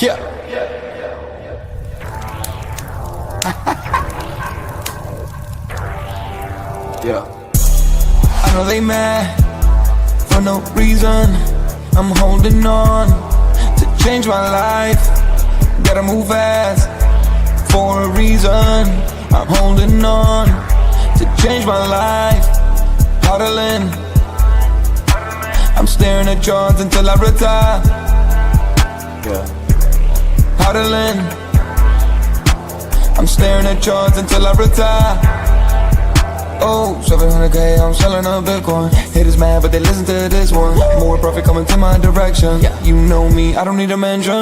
Yeah. Yeah. I know they mad for no reason. I'm holding on to change my life. Gotta move fast for a reason. I'm holding on to change my life. Huddling. I'm staring at charts until I retire. Yeah. Huddling. I'm staring at charts until I retire. Oh, 700K, I'm selling a Bitcoin. Haters mad, but they listen to this one. More profit coming to my direction. Yeah, you know me, I don't need a mention.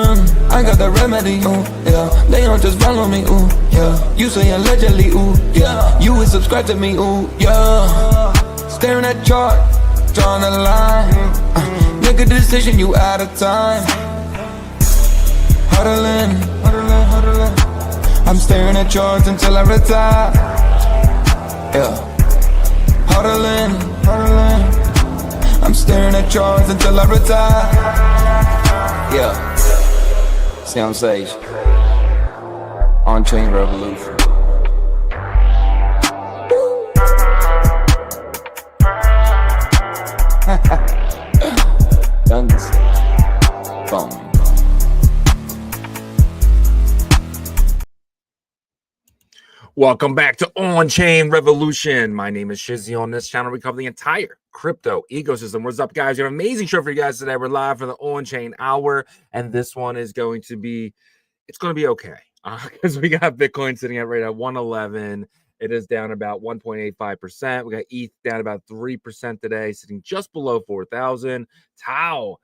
I got the remedy, ooh, yeah. They don't just follow me, ooh, yeah. You say allegedly, ooh, yeah. You would subscribe to me, ooh, yeah. Staring at chart, drawing a line. Make a decision, you out of time. Huddling, huddling, huddling. I'm staring at charts until I retire. Yeah. Huddling, huddling. I'm staring at charts until I retire. Yeah. Stay on stage. On-chain revolution. Guns. Boom. Welcome back to On-Chain Revolution. My name is Shizzy. On this channel, we cover the entire crypto ecosystem. What's up, guys? We have an amazing show for you guys today. We're live for the On-Chain Hour, and this one is going to be, it's going to be okay. Because we got Bitcoin sitting at right at 111. It is down about 1.85%. We got ETH down about 3% today, sitting just below 4,000. Tau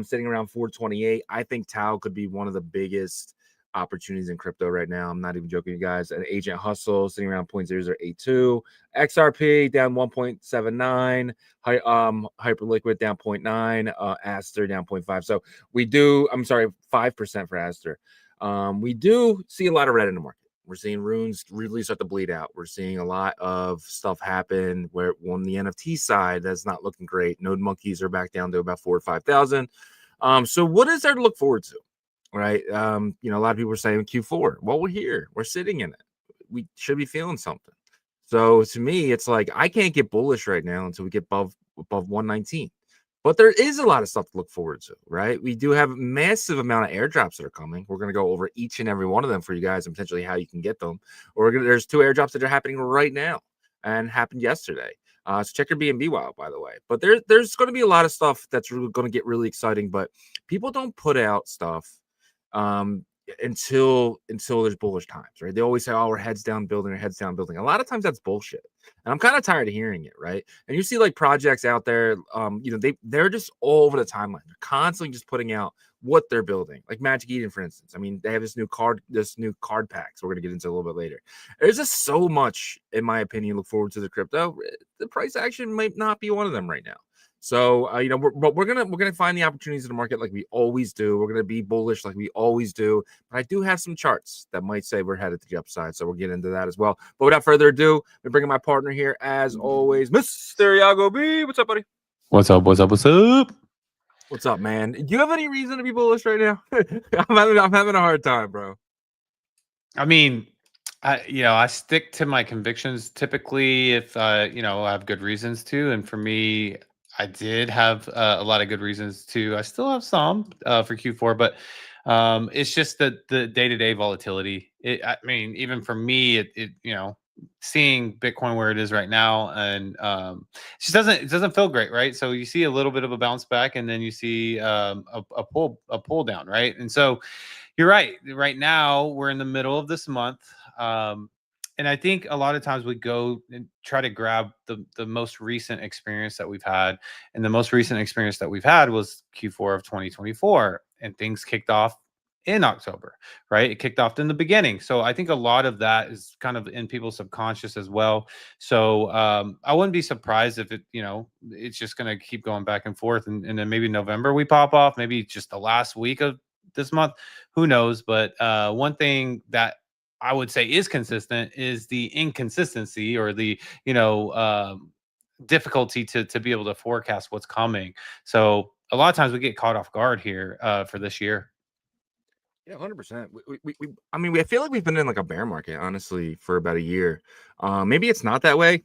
sitting around 428. I think Tau could be one of the biggest opportunities in crypto right now. I'm not even joking, you guys. An agent hustle sitting around 0.0082. XRP down 1.79. Hyperliquid down 0.9. Aster down 0.5. So we do, I'm sorry, 5% for Aster. We do see a lot of red in the market. We're seeing runes really start to bleed out. We're seeing a lot of stuff happen where on the NFT side, that's not looking great. Node monkeys are back down to about 4,000 or 5,000. So what is there to look forward to? Right. You know, a lot of people are saying Q4. Well, we're here. We're sitting in it. We should be feeling something. So to me, it's like I can't get bullish right now until we get above 119. But there is a lot of stuff to look forward to, right? We do have a massive amount of airdrops that are coming. We're going to go over each and every one of them for you guys and potentially how you can get them. There's 2 airdrops that are happening right now and happened yesterday. So check your BNB while, by the way. But there's going to be a lot of stuff that's really going to get really exciting. But people don't put out stuff until there's bullish times, right? They always say, oh, we're heads down building. A lot of times that's bullshit, and I'm kind of tired of hearing it, right? And you see like projects out there, you know, they're just all over the timeline. They're constantly just putting out what they're building, like Magic Eden, for instance. I mean, they have this new card pack, so we're gonna get into a little bit later. There's just so much, in my opinion, look forward to the crypto. The price action might not be one of them right now. So, you know, we're gonna find the opportunities in the market like we always do. We're gonna be bullish like we always do. But I do have some charts that might say we're headed to the upside, so we'll get into that as well. But without further ado, I'm bringing my partner here as always, Mr. Yagobi. What's up, buddy? What's up? What's up? What's up? What's up, man? Do you have any reason to be bullish right now? I'm having a hard time, bro. I mean, I stick to my convictions typically if I have good reasons to, and for me, I did have a lot of good reasons to. I still have some for Q4, but it's just the day-to-day volatility. I mean, even for me, it seeing Bitcoin where it is right now, and it just doesn't feel great, right? So you see a little bit of a bounce back, and then you see a pull down, right? And so you're right. Right now, we're in the middle of this month. And I think a lot of times we go and try to grab the most recent experience that we've had. And the most recent experience that we've had was Q4 of 2024. And things kicked off in October, right? It kicked off in the beginning. So I think a lot of that is kind of in people's subconscious as well. So I wouldn't be surprised if it's just going to keep going back and forth. And then maybe November we pop off, maybe just the last week of this month, who knows? But one thing that I would say is consistent is the inconsistency or the, difficulty to be able to forecast what's coming. So a lot of times we get caught off guard here for this year. Yeah, 100%. I mean, I feel like we've been in like a bear market, honestly, for about a year. Maybe it's not that way.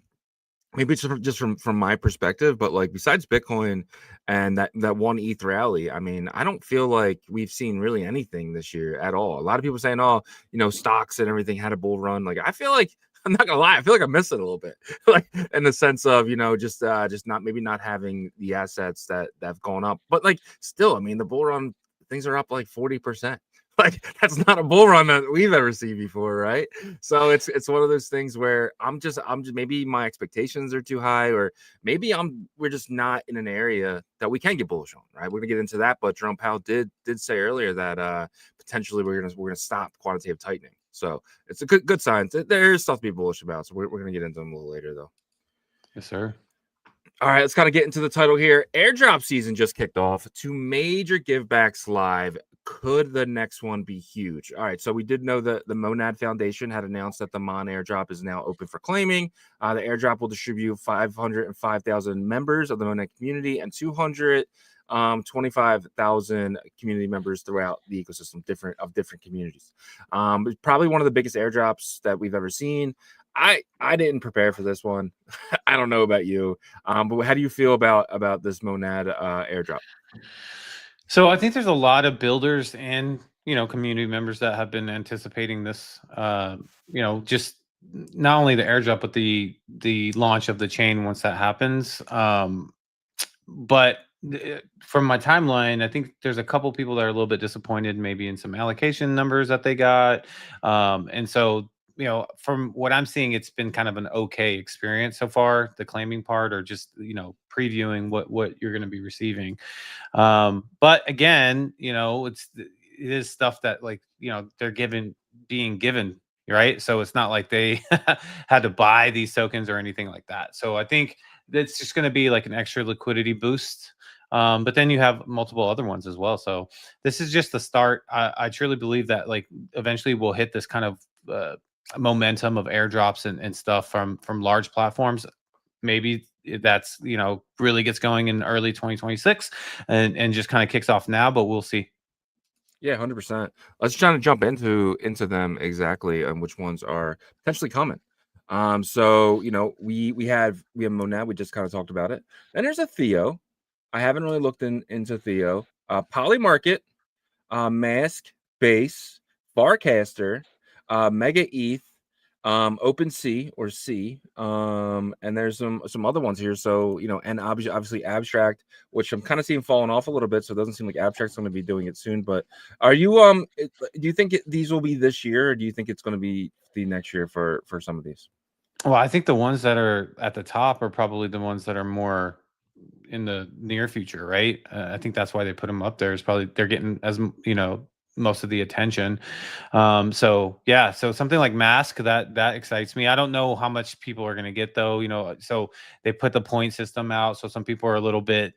Maybe it's just from my perspective, but like besides Bitcoin and that one ETH rally, I mean, I don't feel like we've seen really anything this year at all. A lot of people saying, "Oh, stocks and everything had a bull run." Like, I feel like I'm not gonna lie, I feel like I missed it a little bit, like in the sense of just not having the assets that have gone up, but like still, I mean, the bull run things are up like 40%. Like that's not a bull run that we've ever seen before, right? So it's one of those things where I'm just maybe my expectations are too high, or maybe we're just not in an area that we can get bullish on, right? We're gonna get into that, but Jerome Powell did say earlier that potentially we're gonna stop quantitative tightening. So it's a good sign. There's stuff to be bullish about. So we're gonna get into them a little later, though. Yes, sir. All right, let's kind of get into the title here. Airdrop season just kicked off. 2 major givebacks live. Could the next one be huge? All right, so we did know that the Monad Foundation had announced that the Mon airdrop is now open for claiming. The airdrop will distribute 505,000 members of the Monad community and 225,000 community members throughout the ecosystem, different communities. It's probably one of the biggest airdrops that we've ever seen. I didn't prepare for this one. I don't know about you, but how do you feel about this Monad airdrop? So I think there's a lot of builders and community members that have been anticipating this. Just not only the airdrop, but the launch of the chain once that happens. But from my timeline, I think there's a couple people that are a little bit disappointed, maybe in some allocation numbers that they got, and so. From what I'm seeing, it's been kind of an okay experience so far, the claiming part, or just, previewing what you're going to be receiving. But again, it is stuff that they're being given, right? So it's not like they had to buy these tokens or anything like that. So I think it's just going to be like an extra liquidity boost. But then you have multiple other ones as well. So this is just the start. I truly believe that eventually we'll hit this kind of momentum of airdrops and stuff from large platforms. Maybe that's really gets going in early 2026 and just kind of kicks off now, but we'll see. Yeah, 100%. Let's try to jump into them exactly, and which ones are potentially coming. So we have Monad. We just kind of talked about it. Then there's a Theo. I haven't really looked into Theo. Polymarket, Mask, Base, Farcaster, Mega ETH, OpenSea or C, and there's some other ones here. So and obviously Abstract, which I'm kind of seeing falling off a little bit. So it doesn't seem like Abstract's going to be doing it soon. But are you do you think these will be this year, or do you think it's going to be the next year for some of these? Well, I think the ones that are at the top are probably the ones that are more in the near future, right? I think that's why they put them up there. Is probably they're getting most of the attention. So yeah, so something like Mask that excites me. I don't know how much people are going to get though. So they put the point system out, so some people are a little bit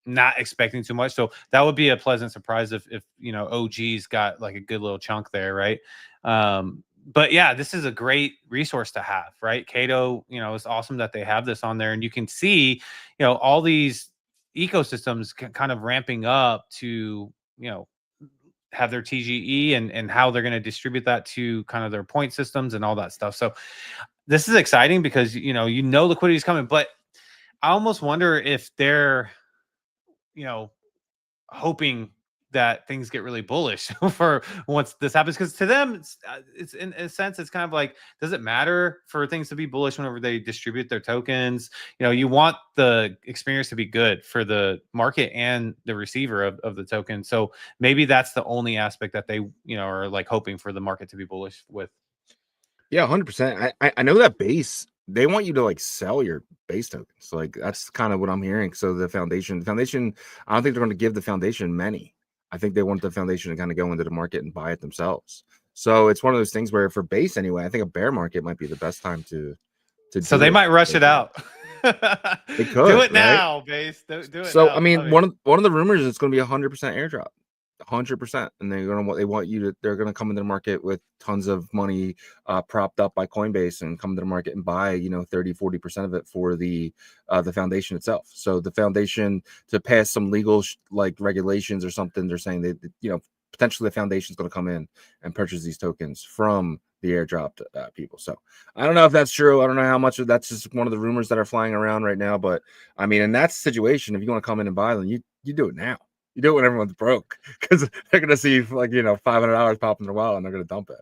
not expecting too much. So that would be a pleasant surprise if OG's got like a good little chunk there, right? But yeah, this is a great resource to have, right? Cato, it's awesome that they have this on there, and you can see, all these ecosystems kind of ramping up to, have their TGE and how they're going to distribute that to kind of their point systems and all that stuff. So this is exciting because, liquidity is coming, but I almost wonder if they're, hoping that things get really bullish for once this happens, because to them it's in a sense it's kind of like, does it matter for things to be bullish whenever they distribute their tokens? You want the experience to be good for the market and the receiver of the token. So maybe that's the only aspect that they are like hoping for the market to be bullish with. Yeah, 100%. I know that Base, they want you to like sell your base tokens. Like that's kind of what I'm hearing. So the foundation, I don't think they're going to give the foundation many. I think they want the foundation to kind of go into the market and buy it themselves. So it's one of those things where for Base anyway, I think a bear market might be the best time to so they might rush it out. They could do it now, Base. Do it so now. I mean, one of the rumors is it's going to be 100% airdrop. 100%, and they're gonna come into the market with tons of money propped up by Coinbase and come to the market and buy 30-40% of it for the foundation itself. So the foundation, to pass some legal regulations or something, they're saying that potentially the foundation is going to come in and purchase these tokens from the airdropped people. So I don't know if that's true. I don't know how much of that's just one of the rumors that are flying around right now. But I mean, in that situation, if you want to come in and buy them, you do it now. You do it when everyone's broke, because they're going to see like, $500 pop in their wallet and they're going to dump it.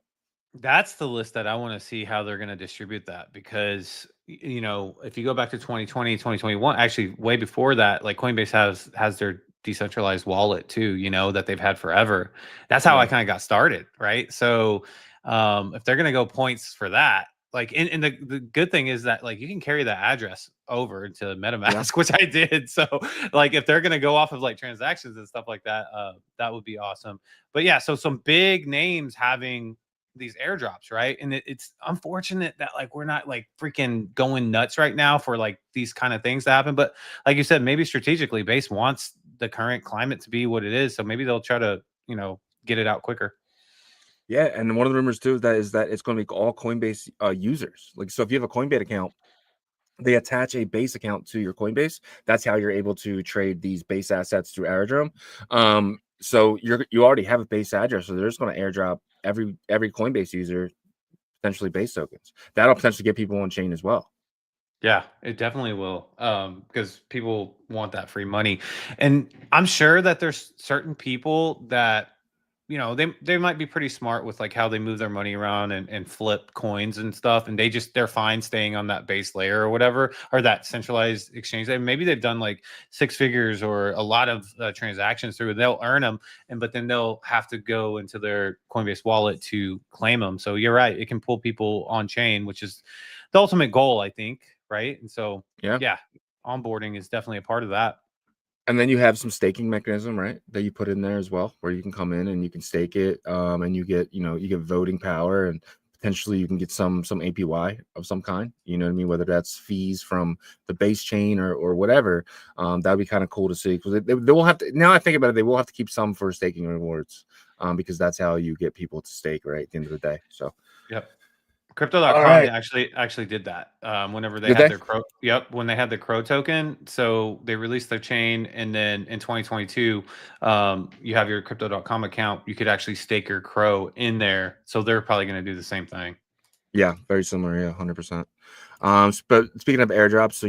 That's the list that I want to see how they're going to distribute that, because if you go back to 2020, 2021, actually way before that, like Coinbase has their decentralized wallet too, that they've had forever. That's how I kind of got started, right? So if they're going to go points for that, like, and the good thing is that, like, you can carry that address over to MetaMask, which I did. So like, if they're going to go off of like transactions and stuff like that, that would be awesome. But yeah, so some big names having these airdrops, right? And it's unfortunate that like we're not like freaking going nuts right now for like these kind of things to happen. But like you said, maybe strategically, Base wants the current climate to be what it is, so maybe they'll try to get it out quicker. Yeah, and one of the rumors too is that it's going to be all Coinbase users. Like, so if you have a Coinbase account, they attach a base account to your Coinbase. That's how you're able to trade these base assets through Airdrop. So you already have a base address, so they're just going to airdrop every Coinbase user potentially base tokens. That'll potentially get people on chain as well. Yeah, it definitely will, because people want that free money, and I'm sure that there's certain people that they might be pretty smart with like how they move their money around and flip coins and stuff, and they're fine staying on that base layer or whatever, or that centralized exchange. Maybe they've done like 6 figures or a lot of transactions through, and they'll earn them, but then they'll have to go into their Coinbase wallet to claim them. So you're right, it can pull people on chain, which is the ultimate goal, I think, right? And so yeah, onboarding is definitely a part of that. And then you have some staking mechanism, right, that you put in there as well, where you can come in and you can stake it, and you get voting power, and potentially you can get some APY of some kind. You know what I mean? Whether that's fees from the base chain or whatever. That'd be kind of cool to see, because they will have to. Now I think about it, they will have to keep some for staking rewards, because that's how you get people to stake, right, at the end of the day. So yep. Crypto.com actually did that whenever they had their Crow. Yep, when they had the Crow token. So they released their chain, and then in 2022, you have your Crypto.com account. You could actually stake your Crow in there. So they're probably going to do the same thing. Yeah, very similar. Yeah, 100%. But speaking of airdrops, so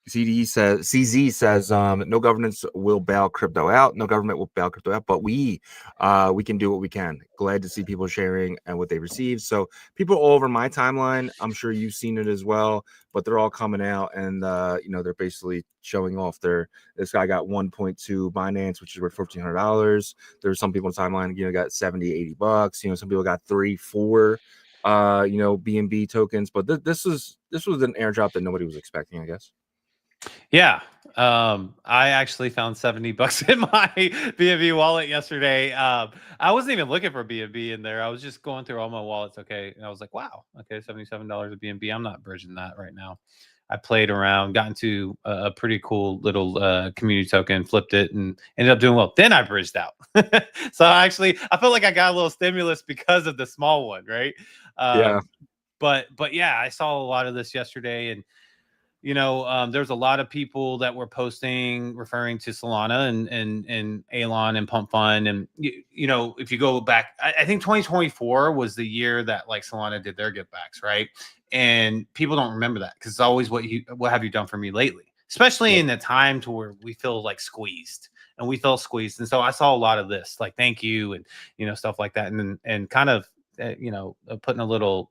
CZ says no governance will bail crypto out. No government will bail crypto out, but we can do what we can. Glad to see people sharing and what they received. So people all over my timeline, I'm sure you've seen it as well, but they're all coming out and they're basically showing off this guy got 1.2 Binance, which is worth $1,400. There's some people in the timeline, got 70, $80. Some people got 3, 4 BNB tokens, but this was an airdrop that nobody was expecting, I guess. Yeah, I actually found $70 in my BNB wallet yesterday. I wasn't even looking for BNB in there. I was just going through all my wallets. Okay, and I was like, wow, okay, $77 of BNB. I'm not bridging that right now. I played around, got into a pretty cool little community token, flipped it, and ended up doing well. Then I bridged out. So I felt like I got a little stimulus because of the small one, right? Yeah. But yeah, I saw a lot of this yesterday, and there's a lot of people that were posting referring to Solana and Elon and Pump Fund. And, if you go back, I think 2024 was the year that like Solana did their givebacks, right? And people don't remember that, because it's always what have you done for me lately? Especially in the time to where we feel like squeezed, and we felt squeezed. And so I saw a lot of this, like, thank you, and, stuff like that. And kind of, putting a little,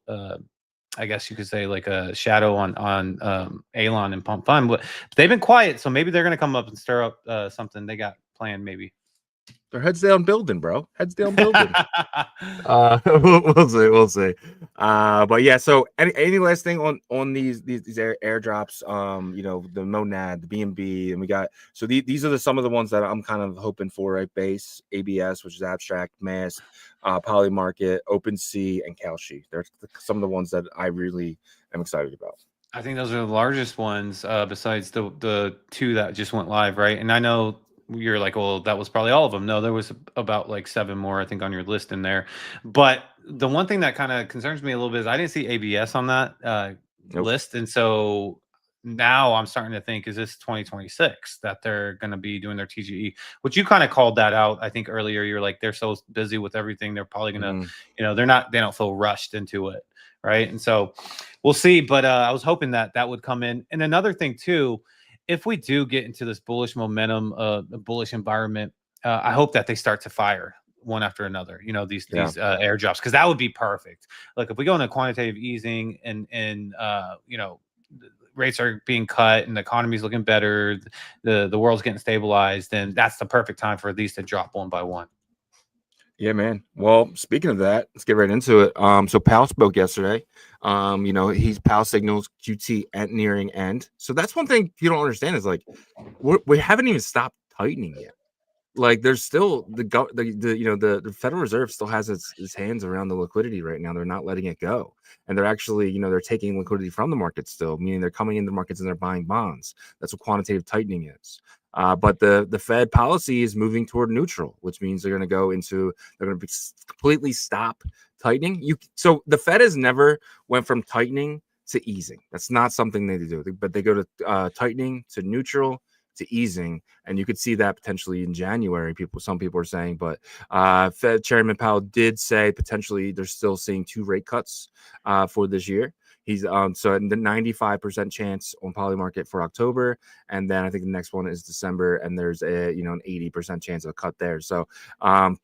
I guess you could say, like a shadow on Elon and Pump Fund, but they've been quiet, so maybe they're going to come up and stir up something they got planned. Maybe they're heads down building, bro. Heads down building. We'll see. But yeah. So any last thing on these airdrops? The Monad, the BNB, and we got. So these are some of the ones that I'm kind of hoping for, right? Base, ABS, which is abstract, Mask, Polymarket, OpenSea, and Kalshi. They're some of the ones that I really am excited about. I think those are the largest ones, besides the 2 that just went live, right? And I know you're like, well, that was probably all of them. No, there was about like 7 more, I think, on your list in there. But the one thing that kind of concerns me a little bit is I didn't see ABS on that list. And so now I'm starting to think, is this 2026 that they're going to be doing their TGE, which you kind of called that out. I think earlier you're like, they're so busy with everything. They're probably going to, they don't feel rushed into it. Right. And so we'll see. But I was hoping that that would come in. And another thing too, if we do get into this bullish momentum, bullish environment, I hope that they start to fire one after another, these airdrops, because that would be perfect. Like if we go into quantitative easing and rates are being cut and the economy's looking better, the world's getting stabilized, then that's the perfect time for these to drop one by one. Yeah, man. Well, speaking of that, let's get right into it. So Powell spoke yesterday. Powell signals QT at nearing end. So that's one thing you don't understand is like we haven't even stopped tightening yet. Like there's still the Federal Reserve still has its hands around the liquidity right now. They're not letting it go, and they're actually they're taking liquidity from the market still, meaning they're coming into the markets and they're buying bonds. That's what quantitative tightening is. But the Fed policy is moving toward neutral, which means they're going to completely stop tightening. So the Fed has never went from tightening to easing. That's not something they do, but they go to tightening to neutral to easing, and you could see that potentially in January. Some people are saying, but Fed Chairman Powell did say potentially they're still seeing 2 rate cuts for this year. He's so the 95% chance on Polymarket for October, and then I think the next one is December, and there's an 80% chance of a cut there. So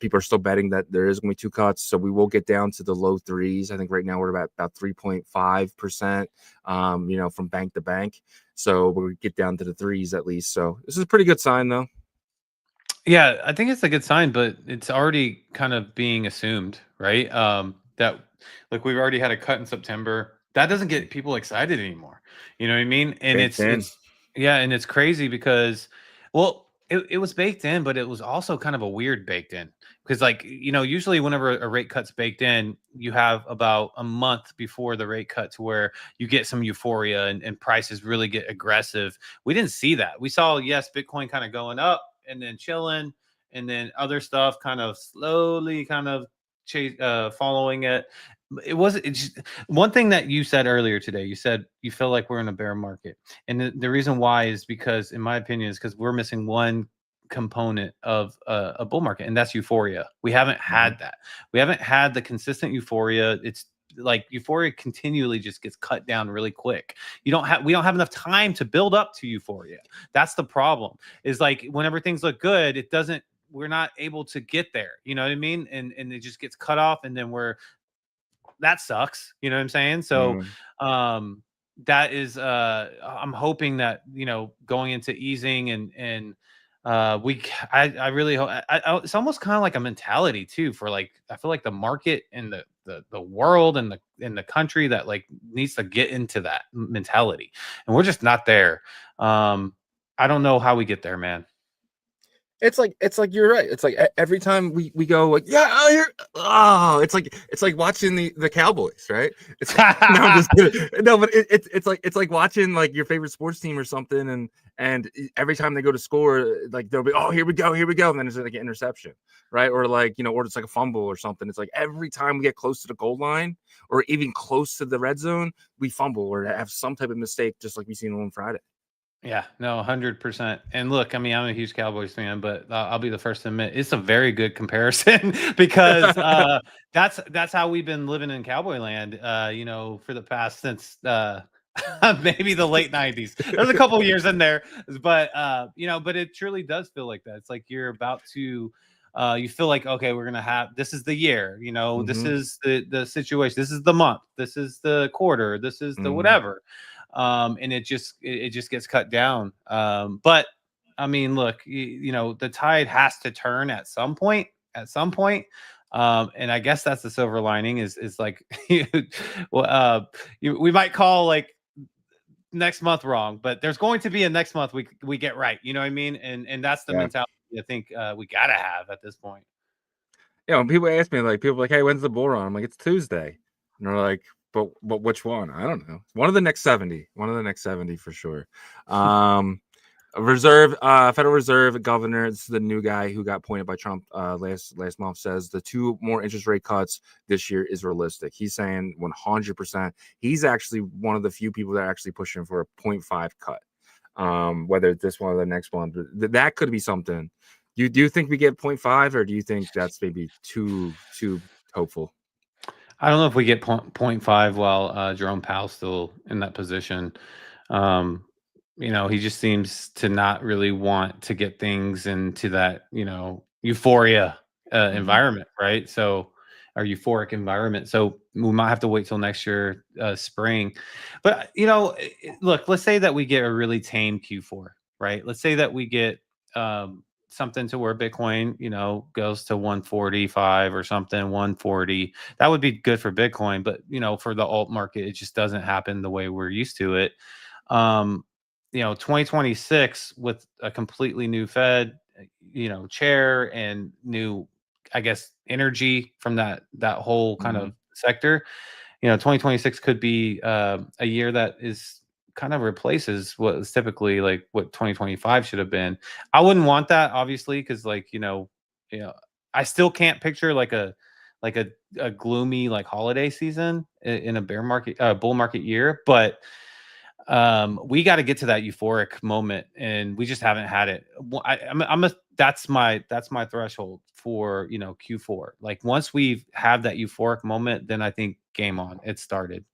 people are still betting that there is going to be 2 cuts. So we will get down to the low 3s. I think right now we're about 3.5%, from bank to bank. So we'll get down to the 3s at least. So this is a pretty good sign, though. Yeah, I think it's a good sign, but it's already kind of being assumed, right? That like we've already had a cut in September. That doesn't get people excited anymore. You know what I mean? And it's and it's crazy because, well, it was baked in, but it was also kind of a weird baked in because, like, usually whenever a rate cut's baked in, you have about a month before the rate cut to where you get some euphoria and prices really get aggressive. We didn't see that. We saw, yes, Bitcoin kind of going up and then chilling, and then other stuff kind of slowly kind of following it. It's just, one thing that you said earlier today, you said you feel like we're in a bear market, and the reason why is because, in my opinion, is because we're missing one component of a bull market, and that's euphoria. We haven't had that. We haven't had the consistent euphoria. It's like euphoria continually just gets cut down really quick. We don't have enough time to build up to euphoria. That's the problem. Is like whenever things look good, we're not able to get there. You know what I mean? And it just gets cut off, and then that sucks. You know what I'm saying? So that is I'm hoping that going into easing and I really hope it's almost kind of like a mentality too for like, I feel like the market and the world and the country that like needs to get into that mentality, and we're just not there. I don't know how we get there, man. It's like you're right. It's like every time we go like, it's like watching the Cowboys, right? It's no, I'm just kidding. No, but it's like watching like your favorite sports team or something, and every time they go to score, like they'll be, oh, here we go, and then it's like an interception, right? Or like or it's like a fumble or something. It's like every time we get close to the goal line or even close to the red zone, we fumble or have some type of mistake, just like we seen on Friday. Yeah, no, 100%. And look, I mean, I'm a huge Cowboys fan, but I'll be the first to admit it's a very good comparison because that's how we've been living in Cowboy land, for the past since maybe the late 90s. There's a couple years in there, but but it truly does feel like that. It's like you're about to you feel like, okay, we're gonna have, this is the year, this is the situation, this is the month, this is the quarter, this is the whatever. And it just gets cut down. But I mean, look, the tide has to turn at some point. And I guess that's the silver lining is like, we might call like next month wrong, but there's going to be a next month we get right. You know what I mean? And that's the mentality I think we gotta have at this point. Yeah, when people ask me, like, people are like, hey, when's the bull run? I'm like, it's Tuesday. And they're like, but which one? I don't know. One of the next 70 for sure. Federal Reserve governor, this is the new guy who got appointed by Trump last month, says the 2 more interest rate cuts this year is realistic. He's saying 100%. He's actually one of the few people that are actually pushing for a 0.5 cut. Whether it's this one or the next one, but that could be something. Do you think we get 0.5, or do you think that's maybe too hopeful? I don't know if we get 0.5 while Jerome Powell's still in that position. He just seems to not really want to get things into that, euphoria environment, right? So, or euphoric environment. So we might have to wait till next year, spring. But, look, let's say that we get a really tame Q4, right? Let's say that we get something to where Bitcoin, goes to 145 or something, 140. That would be good for Bitcoin. But, for the alt market, it just doesn't happen the way we're used to it. 2026 with a completely new Fed, chair and new, I guess, energy from that whole kind of sector. 2026 could be a year that is kind of replaces what is typically like what 2025 should have been. I wouldn't want that, obviously, because I still can't picture like a gloomy like holiday season in a bull market year, but we got to get to that euphoric moment, and we just haven't had it. That's my threshold for Q4. Like once we have that euphoric moment, then I think game on. It started.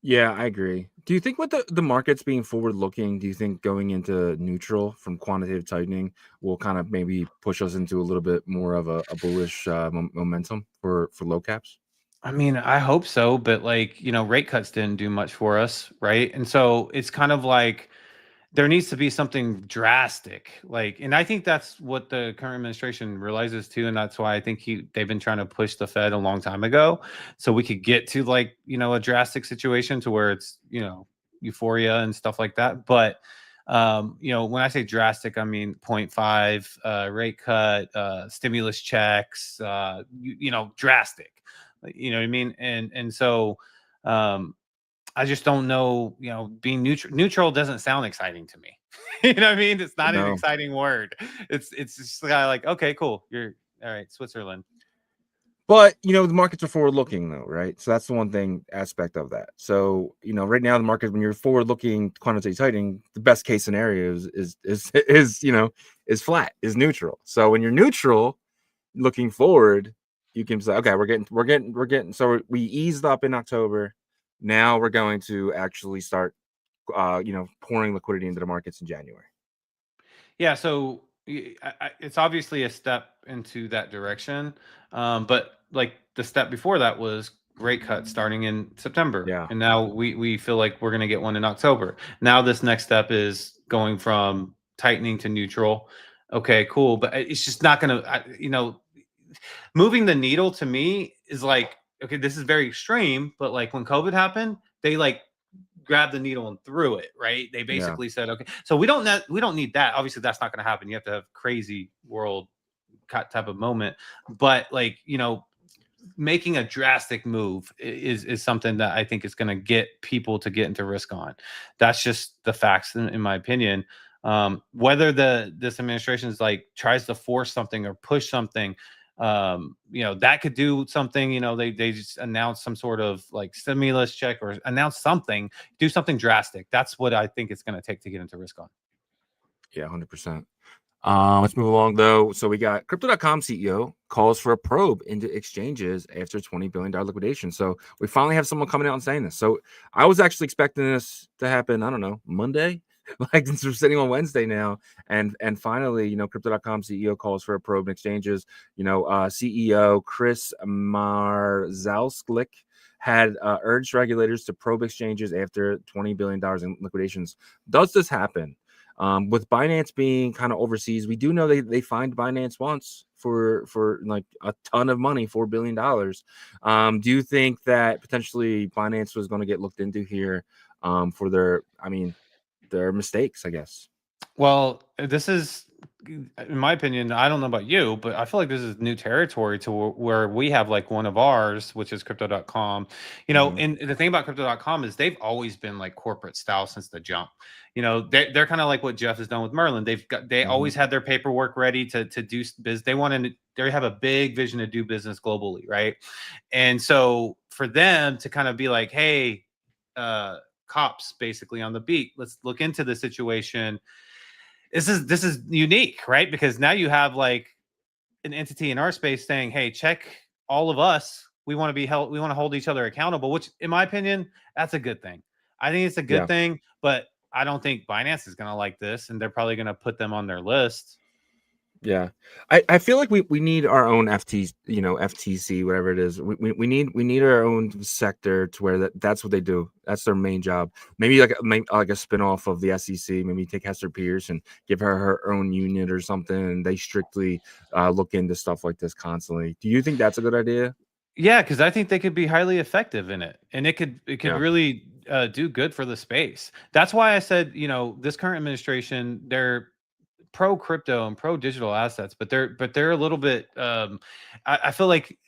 Yeah, I agree. Do you think with the markets being forward looking, do you think going into neutral from quantitative tightening will kind of maybe push us into a little bit more of a bullish momentum for low caps? I mean, I hope so, but rate cuts didn't do much for us, right? And so it's kind of like there needs to be something drastic, and I think that's what the current administration realizes too, and that's why I think they've been trying to push the Fed a long time ago, so we could get to a drastic situation to where it's euphoria and stuff like that. But when I say drastic, I mean 0.5 rate cut, stimulus checks, drastic. You know what I mean? And so I just don't know, being neutral doesn't sound exciting to me. You know what I mean? It's not an exciting word. It's just kind of like, okay, cool. You're all right, Switzerland. But the markets are forward looking though, right? So that's the one thing aspect of that. So right now the market, when you're forward looking quantitative tightening, the best case scenario is flat, is neutral. So when you're neutral looking forward, you can say, okay, we're getting. So we eased up in October. Now we're going to actually start, pouring liquidity into the markets in January. Yeah. So it's obviously a step into that direction. But the step before that was rate cut starting in September. Yeah. And now we feel like we're going to get one in October. Now this next step is going from tightening to neutral. Okay, cool. But it's just not going to, moving the needle to me is okay, this is very extreme, but when COVID happened, they grabbed the needle and threw it, right? They basically said, okay, so we don't need that. Obviously, that's not going to happen. You have to have crazy world type of moment, but making a drastic move is something that I think is going to get people to get into risk on. That's just the facts, in my opinion. Whether this administration is tries to force something or push something, that could do something. They just announced some sort of stimulus check or announce something, do something drastic. That's what I think it's going to take to get into risk on. Yeah, 100%. Let's move along though. So we got Crypto.com CEO calls for a probe into exchanges after $20 billion liquidation. So we finally have someone coming out and saying this. So I was actually expecting this to happen, I don't know, Monday, since we're sitting on Wednesday now. And finally, Crypto.com CEO calls for a probe in exchanges. CEO Chris Marzalsklik had urged regulators to probe exchanges after $20 billion in liquidations. Does this happen? With Binance being kind of overseas, we do know they fined Binance once for a ton of money, $4 billion. Do you think that potentially Binance was going to get looked into here for their mistakes, I guess? Well, this is in my opinion, I don't know about you, but I feel like this is new territory to where we have like one of ours, which is crypto.com. You know, and the thing about crypto.com is they've always been like corporate style since the jump. You know, they're kind of like what Jeff has done with Merlin. They always had their paperwork ready to do biz. They have a big vision to do business globally, right? And so for them to kind of be like, hey, cops basically on the beat, let's look into the situation. This is unique, right? Because now you have like an entity in our space saying, hey, check all of us. We want to be held, we want to hold each other accountable, which in my opinion, that's a good thing. I think it's a good thing, but I don't think Binance is going to like this, and they're probably going to put them on their list. Yeah, I feel like we need our own FTC, whatever it is. We need our own sector to where that's what they do. That's their main job. Maybe like a spinoff of the SEC. Maybe take Hester Pierce and give her own unit or something, and they strictly look into stuff like this constantly. Do you think that's a good idea? Yeah, because I think they could be highly effective in it, and it could really do good for the space. That's why I said, you know, this current administration, they're pro crypto and pro digital assets, but they're a little bit I feel like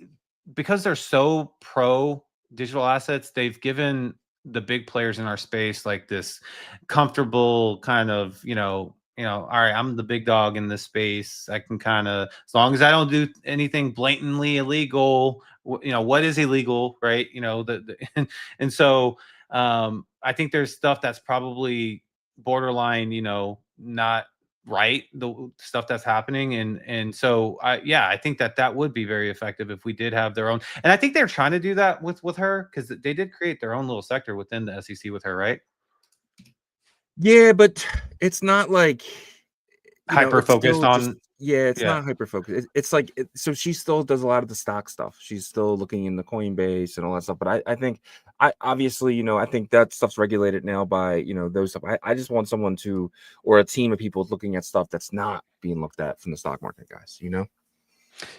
because they're so pro digital assets, they've given the big players in our space like this comfortable kind of, all right, I'm the big dog in this space. I can kind of, as long as I don't do anything blatantly illegal, what is illegal, right? And so I think there's stuff that's probably borderline, not right, the stuff that's happening, and so I think that would be very effective if we did have their own, and I think they're trying to do that with her, because they did create their own little sector within the SEC with her, right? Yeah, but it's not like Hyper focused on. It's not hyper focused. It's like so she still does a lot of the stock stuff. She's still looking in the Coinbase and all that stuff. But I think obviously, I think that stuff's regulated now by those stuff. I just want someone or a team of people looking at stuff that's not being looked at from the stock market guys.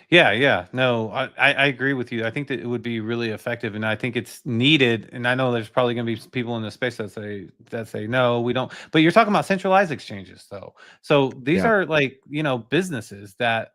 Yeah. No, I agree with you. I think that it would be really effective, and I think it's needed. And I know there's probably going to be people in the space that say no, we don't. But you're talking about centralized exchanges, though. So these are like businesses that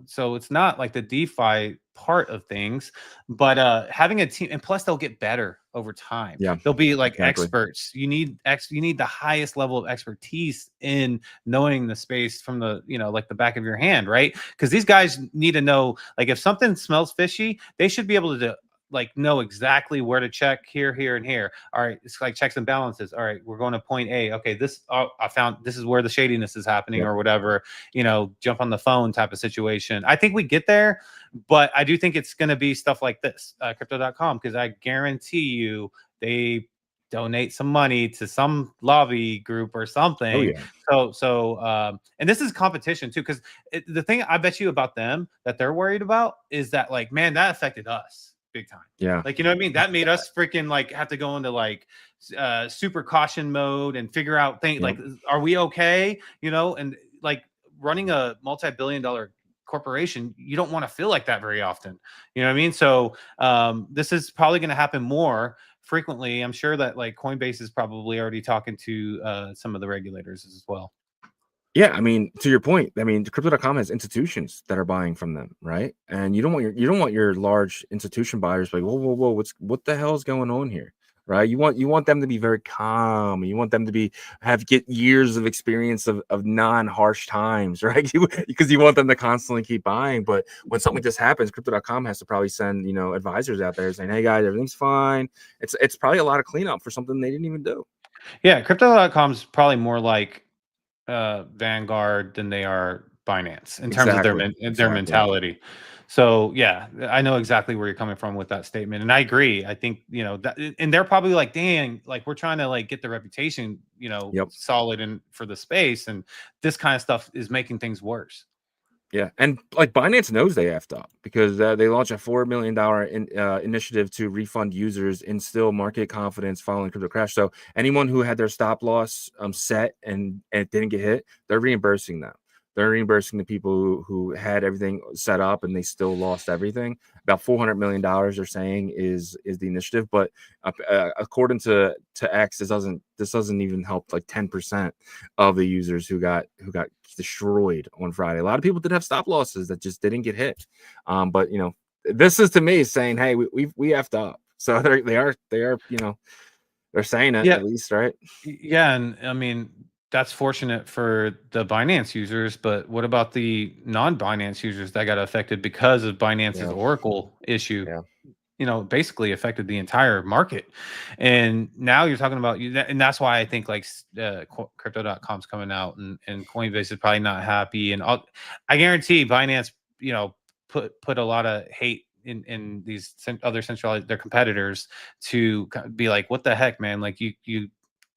So it's not like the DeFi part of things, but having a team, and plus they'll get better over time. Yeah, they'll be like experts. You need the highest level of expertise in knowing the space from the like the back of your hand, right? Because these guys need to know, like, if something smells fishy, they should be able to like know exactly where to check here, and here. All right, it's like checks and balances. All right, we're going to point A. Okay, this I found this is where the shadiness is happening, or whatever. Jump on the phone type of situation. I think we get there, but I do think it's going to be stuff like this, crypto.com, because I guarantee you they donate some money to some lobby group or something. And this is competition too, because the thing I bet you about them that they're worried about is that, like, man, that affected us big time. Yeah. Like, you know what I mean? That made us freaking like have to go into like super caution mode and figure out things like, are we okay? And like running a multi-billion-dollar corporation, you don't want to feel like that very often. You know what I mean? So this is probably going to happen more frequently. I'm sure that like Coinbase is probably already talking to some of the regulators as well. Yeah, I mean, to your point, I mean, crypto.com has institutions that are buying from them, right? And you don't want your large institution buyers like, whoa, what the hell is going on here, right? You want them to be very calm. You want them to get years of experience of non-harsh times, right? Because you want them to constantly keep buying. But when something just happens, crypto.com has to probably send advisors out there saying, hey guys, everything's fine. It's probably a lot of cleanup for something they didn't even do. Yeah, crypto.com is probably more like Vanguard than they are Binance in terms of their mentality. So yeah, I know exactly where you're coming from with that statement, and I agree. I think that, and they're probably like, dang, like we're trying to like get the reputation solid and for the space, and this kind of stuff is making things worse. Yeah, and like Binance knows they effed up because they launched a $4 million initiative to refund users, instill market confidence following crypto crash. So anyone who had their stop loss set and it didn't get hit, they're reimbursing them. They're reimbursing the people who had everything set up and they still lost everything. About $400 million they're saying is the initiative, but according to X, this doesn't even help like 10% of the users who got destroyed on Friday. A lot of people did have stop losses that just didn't get hit. But you know, this is to me saying, hey, we effed up. So they are you know, they're saying it at least, right? Yeah, and I mean that's fortunate for the Binance users, but what about the non-Binance users that got affected because of Binance's Oracle issue? Yeah. You know, basically affected the entire market. And now you're talking about and that's why I think like crypto.com's coming out and Coinbase is probably not happy. And I guarantee Binance, you know, put a lot of hate in these other centralized their competitors to be like, what the heck, man? Like you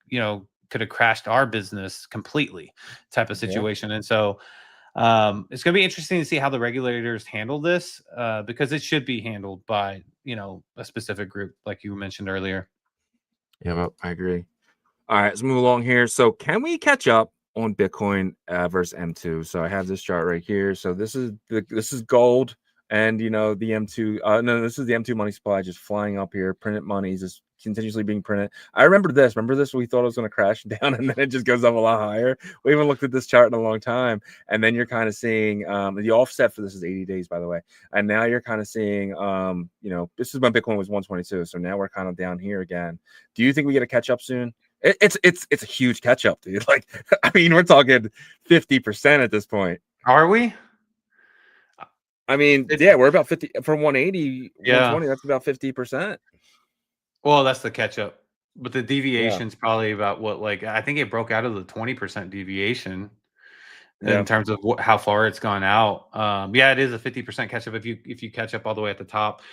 know, could have crashed our business completely type of situation. And so it's going to be interesting to see how the regulators handle this because it should be handled by, you know, a specific group like you mentioned earlier. Yeah, well, I agree. All right, let's move along here. So can we catch up on Bitcoin versus M2? So I have this chart right here. So this is gold, and you know the M2. No, this is the M2 money supply just flying up here. Printed money is just continuously being printed. I remember this. Remember this? We thought it was going to crash down, and then it just goes up a lot higher. We haven't looked at this chart in a long time, and then you're kind of seeing the offset for this is 80 days, by the way. And now you're kind of seeing, you know, this is when Bitcoin was 122. So now we're kind of down here again. Do you think we get a catch up soon? It's a huge catch up, dude. Like, I mean, we're talking 50% at this point. Are we? I mean, yeah, we're about 50 from 180, 120. That's about 50%. Well, that's the catch up, but the deviation's probably about what, like, I think it broke out of the 20% deviation in terms of how far it's gone out. Yeah, it is a 50% catch up if you catch up all the way at the top.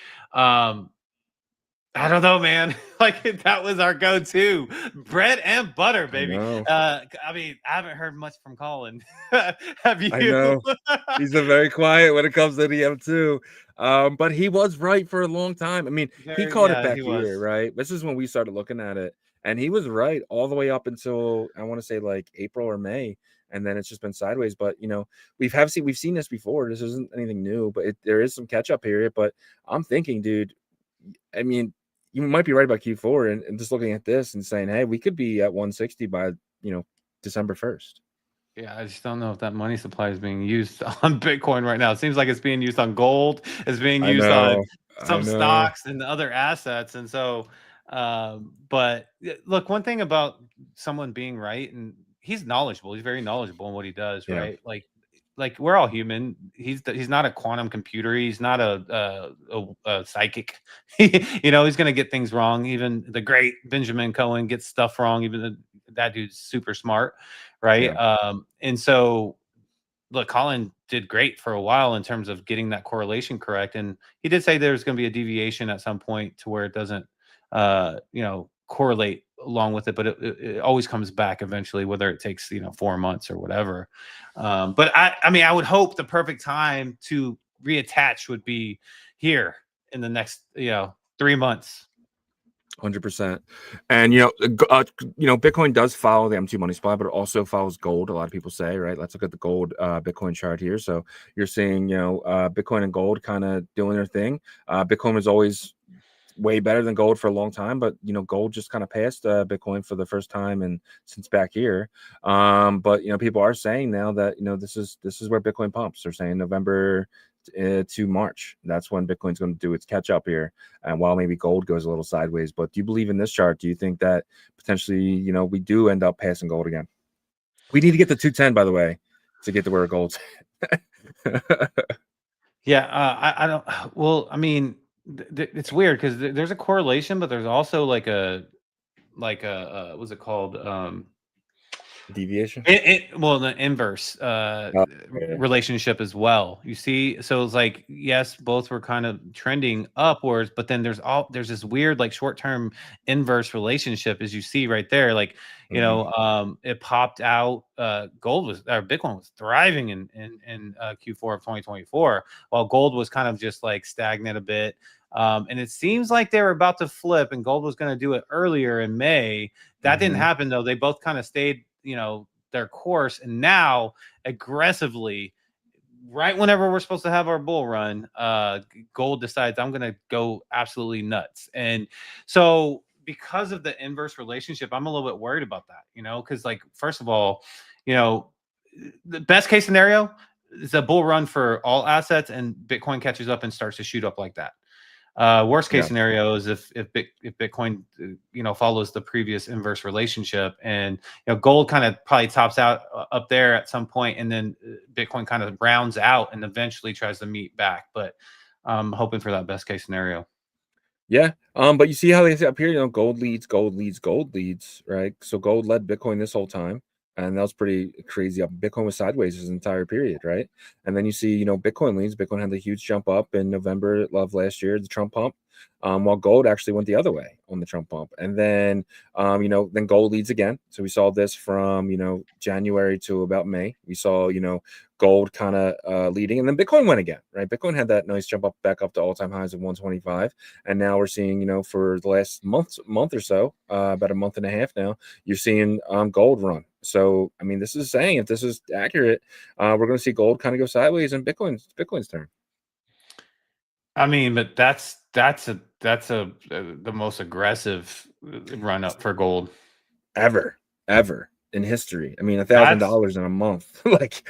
I don't know, man. Like that was our go-to bread and butter, baby. I mean, I haven't heard much from Colin. Have you? I know he's been very quiet when it comes to the M2. But he was right for a long time. I mean, he called it back here, right? This is when we started looking at it, and he was right all the way up until I want to say like April or May, and then it's just been sideways. But you know, we've seen this before. This isn't anything new, but there is some catch-up period. But I'm thinking, dude, I mean, you might be right about Q4 and just looking at this and saying, hey, we could be at 160 by, you know, December 1st. Yeah, I just don't know if that money supply is being used on Bitcoin right now. It seems like it's being used on gold, it's being used on some stocks and other assets. And so, but look, one thing about someone being right, and he's knowledgeable, he's very knowledgeable in what he does, right? Like we're all human. He's not a quantum computer. He's not a psychic. You know, he's going to get things wrong. Even the great Benjamin Cohen gets stuff wrong. Even that dude's super smart, right? And so, look, Colin did great for a while in terms of getting that correlation correct. And he did say there's going to be a deviation at some point to where it doesn't, you know, correlate along with it, but it always comes back eventually, whether it takes, you know, 4 months or whatever. But I mean, I would hope the perfect time to reattach would be here in the next, you know, 3 months. 100%. And you know, Bitcoin does follow the M2 money supply, but it also follows gold. A lot of people say, right? Let's look at the gold Bitcoin chart here. So you're seeing, you know, Bitcoin and gold kind of doing their thing. Bitcoin was always way better than gold for a long time, but you know, gold just kind of passed Bitcoin for the first time and since back here. But you know, people are saying now that, you know, this is where Bitcoin pumps. They're saying November to March. That's when Bitcoin's going to do its catch up here. And while maybe gold goes a little sideways, but do you believe in this chart? Do you think that potentially, you know, we do end up passing gold again? We need to get to 210, by the way, to get to where gold's. I don't. Well, I mean, it's weird because there's a correlation, but there's also like a what's it called? Deviation. Well, the inverse relationship as well. You see, so it's like, yes, both were kind of trending upwards, but then there's this weird like short-term inverse relationship, as you see right there. Like, you know, it popped out. Bitcoin was thriving in Q4 of 2024, while gold was kind of just like stagnant a bit. And it seems like they were about to flip, and gold was going to do it earlier in May. That didn't happen though. They both kind of stayed, you know, their course, and now aggressively, right whenever we're supposed to have our bull run, gold decides I'm going to go absolutely nuts. And so because of the inverse relationship, I'm a little bit worried about that, because like, first of all, the best case scenario is a bull run for all assets and Bitcoin catches up and starts to shoot up like that. Worst case scenario is if Bitcoin, follows the previous inverse relationship, and gold kind of probably tops out up there at some point, and then Bitcoin kind of rounds out and eventually tries to meet back. But I'm hoping for that best case scenario. Yeah. But you see how they say up here, gold leads, gold leads, gold leads, right? So gold led Bitcoin this whole time. And that was pretty crazy. Bitcoin was sideways this entire period, right? And then you see, Bitcoin leads. Bitcoin had the huge jump up in November of last year, the Trump pump, while gold actually went the other way on the Trump pump. And then, then gold leads again. So we saw this from, January to about May. We saw, gold kind of leading, and then Bitcoin went again, right? Bitcoin had that nice jump up back up to all-time highs of 125, and now we're seeing, for the last month or so, about a month and a half now, you're seeing gold run. So I mean, this is saying, if this is accurate, we're going to see gold kind of go sideways and Bitcoin's turn. I mean, but that's the most aggressive run up for gold ever in history. I mean, $1,000 in a month. Like,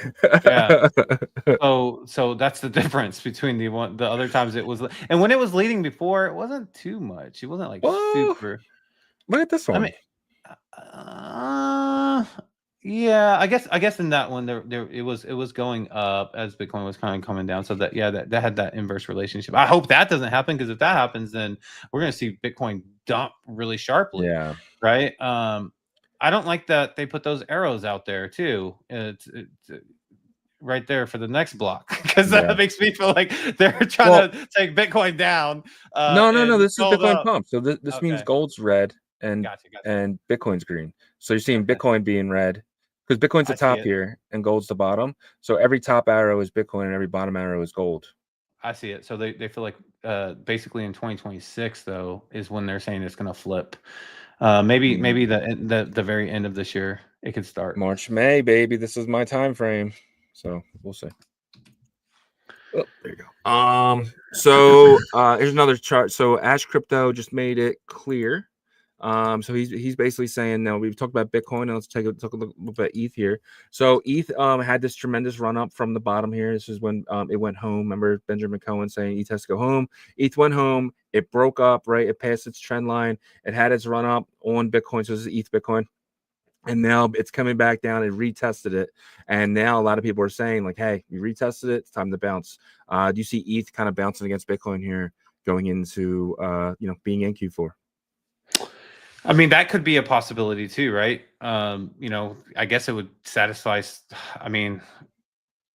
yeah. So that's the difference between the other times it was, and when it was leading before, it wasn't too much. It wasn't like super. Look at this one. I mean, yeah, I guess in that one there it was going up as Bitcoin was kind of coming down. So that had that inverse relationship. I hope that doesn't happen, because if that happens, then we're going to see Bitcoin dump really sharply. Yeah. Right. I don't like that they put those arrows out there too. It's right there for the next block, because that makes me feel like they're trying to take Bitcoin down. No. This is Bitcoin up. pump. So this means gold's red and and Bitcoin's green. So you're seeing Bitcoin being red, because Bitcoin's the top here and gold's the bottom. So every top arrow is Bitcoin and every bottom arrow is gold. I see it. So they feel like basically in 2026 though is when they're saying it's going to flip. Maybe the very end of this year it could start. March, May, baby. This is my time frame. So we'll see. Oh, there you go. So here's another chart. So Ash Crypto just made it clear. So he's basically saying, now we've talked about Bitcoin, and let's take a look at ETH here. So ETH had this tremendous run up from the bottom here. This is when it went home. Remember Benjamin Cohen saying ETH has to go home. ETH went home. It broke up, right? It passed its trend line. It had its run up on Bitcoin. So this is ETH Bitcoin. And now it's coming back down. It retested it. And now a lot of people are saying, like, hey, you retested it. It's time to bounce. Do you see ETH kind of bouncing against Bitcoin here going into, being in Q4? I mean, that could be a possibility too, right? I guess it would satisfy. I mean,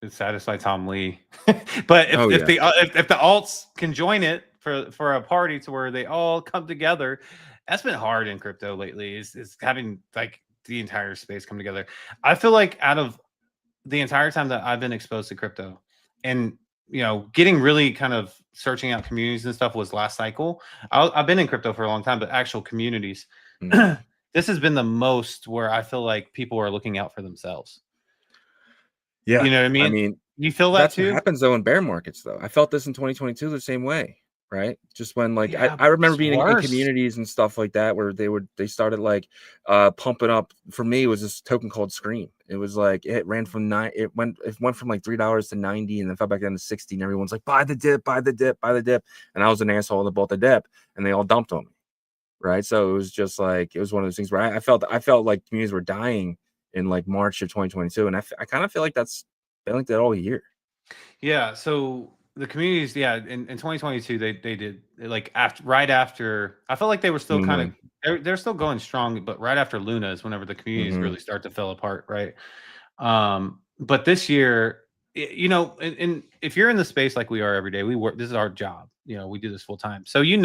it satisfy Tom Lee, but if the alts can join it for a party to where they all come together, that's been hard in crypto lately. Is having like the entire space come together. I feel like out of the entire time that I've been exposed to crypto, and getting really kind of searching out communities and stuff was last cycle. I've been in crypto for a long time, but actual communities, this has been the most where I feel like people are looking out for themselves. Yeah. You know what I mean? I mean, you feel that that's too? what happens though in bear markets though. I felt this in 2022 the same way. Right, just when like I remember being in communities and stuff like that where they started like pumping up. For me, it was this token called Scream. It was like it ran from it went from like $3 to 90 and then fell back down to 60, and everyone's like, buy the dip, buy the dip, buy the dip. And I was an asshole that bought the dip, and they all dumped on me. Right, so it was just like, it was one of those things where I felt like communities were dying in like March of 2022, and I kind of feel like that's been like that all year. Yeah, so the communities, in 2022 they did like right after. I felt like they were still kind of they're still going strong, but right after Luna is whenever the communities really start to fall apart, right? But this year, and if you're in the space like we are every day, we work. This is our job. We do this full time, so you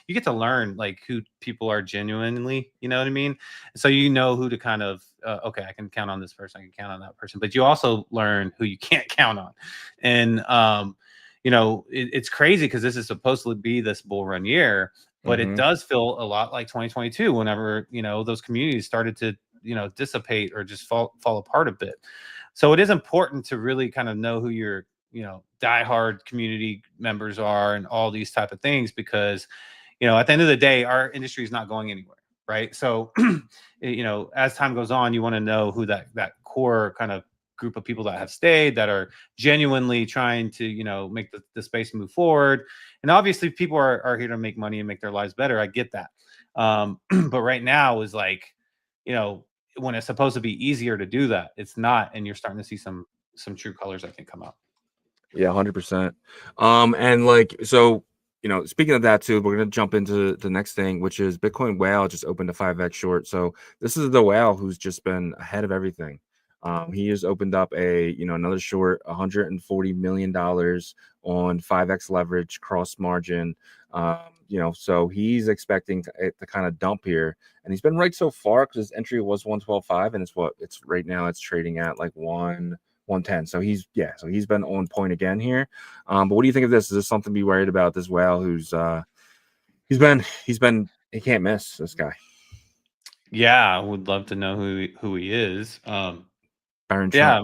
get to learn like who people are genuinely. You know what I mean? So who to kind of okay, I can count on this person, I can count on that person, but you also learn who you can't count on, and it's crazy because this is supposed to be this bull run year, but it does feel a lot like 2022 whenever, those communities started to dissipate or just fall apart a bit. So it is important to really kind of know who your diehard community members are and all these type of things, because at the end of the day, our industry is not going anywhere, right? So as time goes on, you want to know who that core kind of group of people that have stayed, that are genuinely trying to make the space move forward. And obviously people are here to make money and make their lives better. I get that. But right now is like, when it's supposed to be easier to do that, it's not, and you're starting to see some true colors, I think, come out. Yeah, 100%. And like, so speaking of that too, we're gonna jump into the next thing, which is Bitcoin Whale just opened a 5x short. So this is the whale who's just been ahead of everything. He has opened up another short, $140 million on 5x leverage cross margin. So he's expecting it to kind of dump here, and he's been right so far because his entry was 112.5, and it's right now it's trading at like 110. So he's been on point again here. But what do you think of this? Is this something to be worried about? This whale who's he can't miss, this guy. Yeah, I would love to know who he is. Yeah,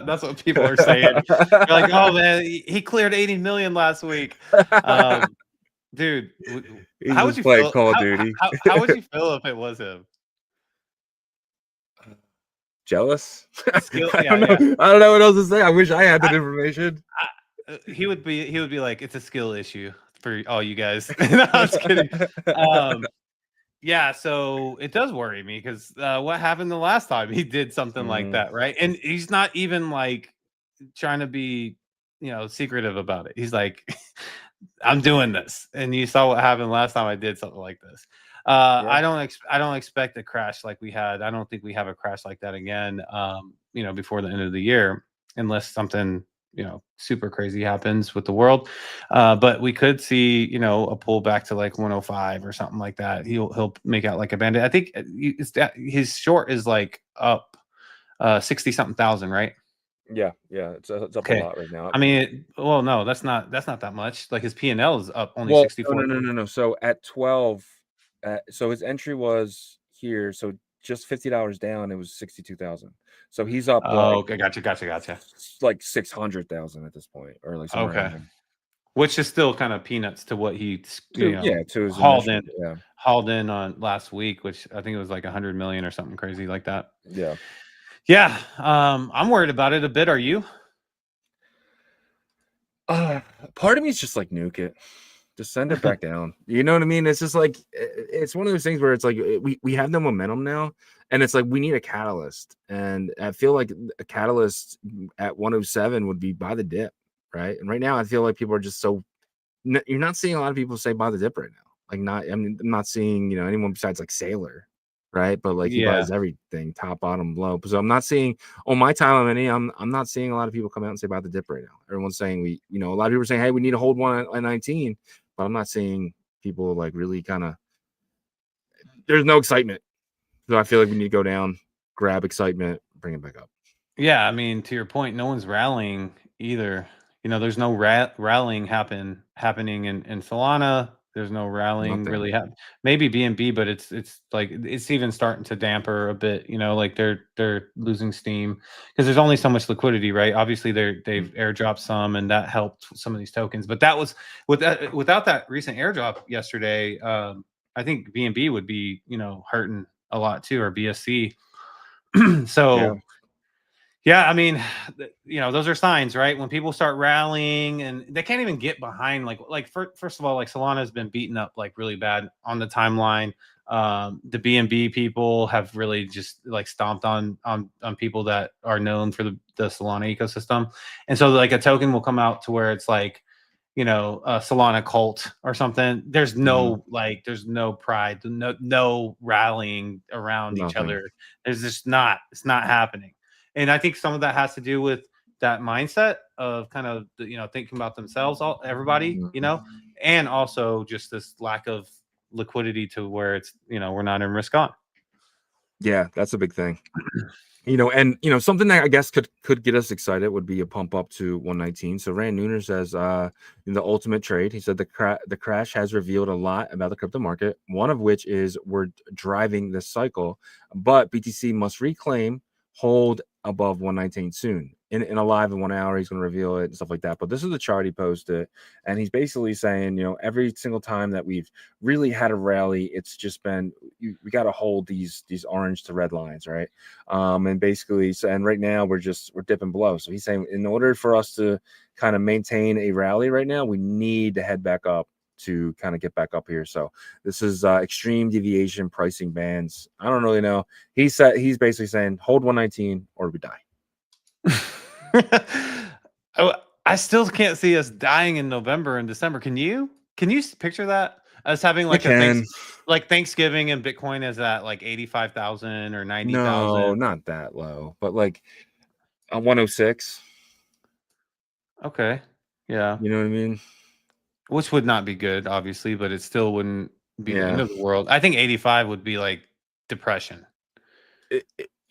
that's what people are saying. They're like, oh man, he cleared 80 million last week. Dude, how would you feel? Call of Duty. How would you feel if it was him? Jealous? I don't know what else to say. I wish I had that information. He would be like, it's a skill issue for all you guys. No, I'm just kidding. Yeah, so it does worry me because what happened the last time he did something like that, right? And he's not even like trying to be, secretive about it. He's like, I'm doing this, and you saw what happened last time I did something like this. I don't expect a crash like we had. I don't think we have a crash like that again. Before the end of the year, unless something super crazy happens with the world. But we could see a pullback to like 105 or something like that. He'll make out like a bandit. I think his short is like up 60 something thousand, right? Yeah, it's up a lot right now. I mean, no, that's not that much. Like his P&L is up only 64. No. So at 12, so his entry was here. So just $50 down, it was 62,000. So he's up. Okay, gotcha. Like 600,000 at this point, or like somewhere around there. Which is still kind of peanuts to what he hauled in on last week, which I think it was like 100 million or something crazy like that. Yeah. I'm worried about it a bit. Are you? Part of me is just like, nuke it. Just send it back down. You know what I mean? It's just like, it's one of those things where it's like we have no momentum now, and it's like we need a catalyst. And I feel like a catalyst at 107 would be buy the dip, right? And right now I feel like people are just so, you're not seeing a lot of people say buy the dip right now. Like I'm not seeing anyone besides like Sailor, right? But like he buys everything, top, bottom, low. So I'm not seeing on my timeline I'm not seeing a lot of people come out and say about the dip right now. Everyone's saying a lot of people are saying, hey, we need to hold one at 19, but I'm not seeing people like really kind of, there's no excitement. So I feel like we need to go down, grab excitement, bring it back up. Yeah, I mean, to your point, no one's rallying either. There's no rallying happening in Solana. There's no rallying really happening. Maybe BNB, but it's like it's even starting to damper a bit. Like they're losing steam because there's only so much liquidity, right? Obviously, they've airdropped some, and that helped some of these tokens. But that was without that recent airdrop yesterday. I think BNB would be hurting a lot too, or BSC. So. Yeah, I mean, those are signs, right? When people start rallying and they can't even get behind, first of all, like Solana has been beaten up like really bad on the timeline. The BNB people have really just like stomped on people that are known for the Solana ecosystem. And so like a token will come out to where it's like, a Solana cult or something. There's no there's no pride, no rallying around each other. There's just not, it's not happening. And I think some of that has to do with that mindset of kind of, thinking about themselves, everybody, and also just this lack of liquidity to where it's, we're not in risk on. Yeah, that's a big thing. Something that I guess could get us excited would be a pump up to 119. So Rand Neuner says, in the ultimate trade, he said the crash has revealed a lot about the crypto market. One of which is we're driving this cycle, but BTC must reclaim hold above 119 soon. In a live in 1 hour, he's going to reveal it and stuff like that. But this is the chart he posted, and he's basically saying, every single time that we've really had a rally, it's just been we got to hold these orange to red lines, right? And basically, and right now we're dipping below. So he's saying in order for us to kind of maintain a rally right now, we need to head back up to kind of get back up here. So this is extreme deviation pricing bands. I don't really know. He's basically saying hold 119 or we die. Oh, I still can't see us dying in November and December. Can you picture that as having like Thanksgiving and Bitcoin is at like 85,000 or 90,000? No, not that low, but like 106. Okay, yeah, you know what I mean. Which would not be good, obviously, but it still wouldn't be the end of the world. I think 85 would be like depression.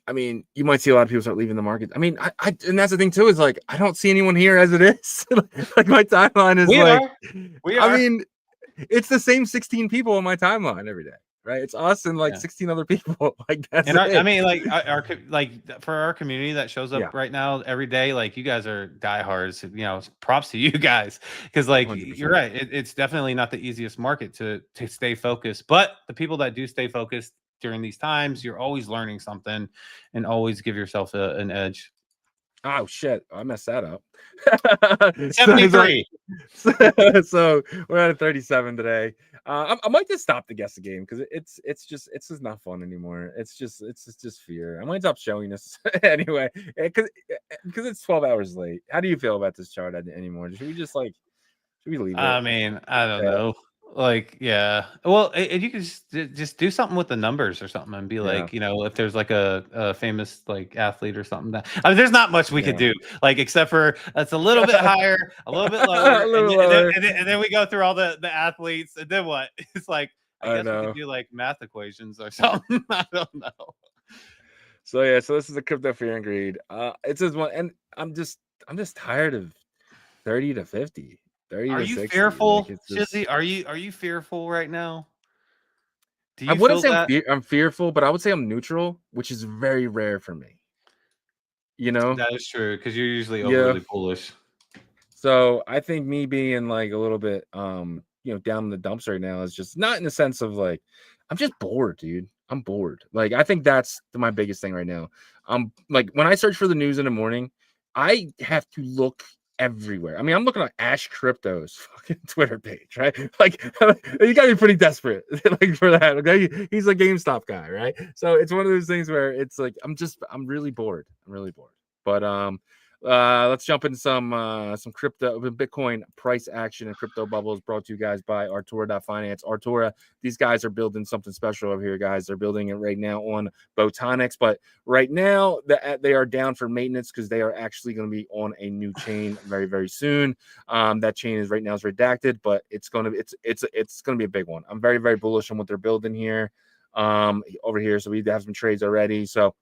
I mean, you might see a lot of people start leaving the market. I mean, I and that's the thing too, is like I don't see anyone here as it is. Like my timeline is we are. I mean, it's the same 16 people on my timeline every day, right? It's us and like 16 other people. Like that's and it. I mean, like for our community that shows up right now every day, like you guys are diehards. Props to you guys, because like 100%. You're right. It's definitely not the easiest market to stay focused, but the people that do stay focused during these times, you're always learning something and always give yourself an edge. Oh shit, I messed that up. 73. So we're at a 37 today. I might just stop the guess the game because it's just not fun anymore. It's just fear. I might stop showing this anyway because it's 12 hours late. How do you feel about this chart anymore? Should we leave it? I mean, I don't know. Like, yeah. Well, you can just do something with the numbers or something and be like, if there's like a famous like athlete or something that there's not much we could do, like except for it's a little bit higher, a little bit lower, and then we go through all the athletes, and then what? It's like I guess we could do like math equations or something. I don't know. So yeah, so this is the crypto fear and greed. It says one, and I'm just tired of 30 to 50. Are you fearful, Shizzy? Are you fearful right now? I wouldn't say I'm fearful, but I would say I'm neutral, which is very rare for me. That is true because you're usually overly bullish. So I think me being like a little bit, down in the dumps right now is just not in the sense of like I'm just bored, dude. I'm bored. Like I think that's my biggest thing right now. Like when I search for the news in the morning, I have to look everywhere. I mean, I'm looking at Ash Crypto's fucking Twitter page, right? Like you gotta be pretty desperate like for that. Okay, he's a GameStop guy, right? So it's one of those things where it's like I'm really bored. But let's jump into some crypto Bitcoin price action and crypto bubbles brought to you guys by Artura.finance. Artura, these guys are building something special over here, guys. They're building it right now on Botonics, but right now they are down for maintenance because they are actually going to be on a new chain very, very soon. That chain is right now is redacted, but it's gonna be a big one. I'm very, very bullish on what they're building here over here. So we have some trades already. So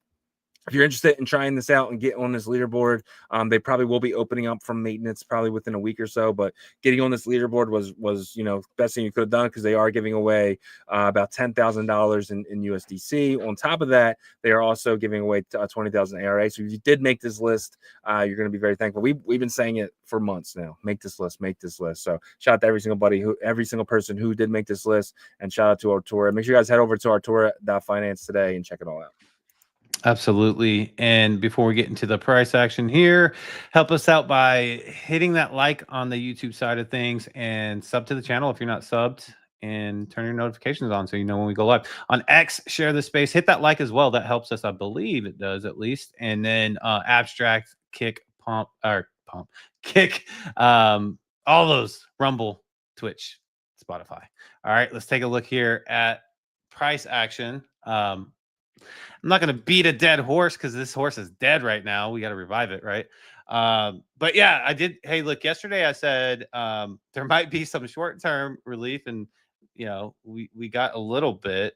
if you're interested in trying this out and get on this leaderboard, they probably will be opening up from maintenance probably within a week or so. But getting on this leaderboard was best thing you could have done because they are giving away about $10,000 in USDC. On top of that, they are also giving away 20,000 ARA. So if you did make this list, you're going to be very thankful. We've been saying it for months now. Make this list. So shout out to every single person who did make this list, and shout out to Artura. Make sure you guys head over to Artura.finance today and check it all out. Absolutely. And before we get into the price action here, help us out by hitting that like on the YouTube side of things and sub to the channel if you're not subbed, and turn your notifications on so you know when we go live. On X, share the space, hit that like as well. That helps us. I believe it does at least. And then abstract, kick, kick, all those, Rumble, Twitch, Spotify. All right, let's take a look here at price action. I'm not going to beat a dead horse because this horse is dead right now. We got to revive it, right? But yeah, I did. Hey, look, yesterday I said there might be some short-term relief, and you know, we got a little bit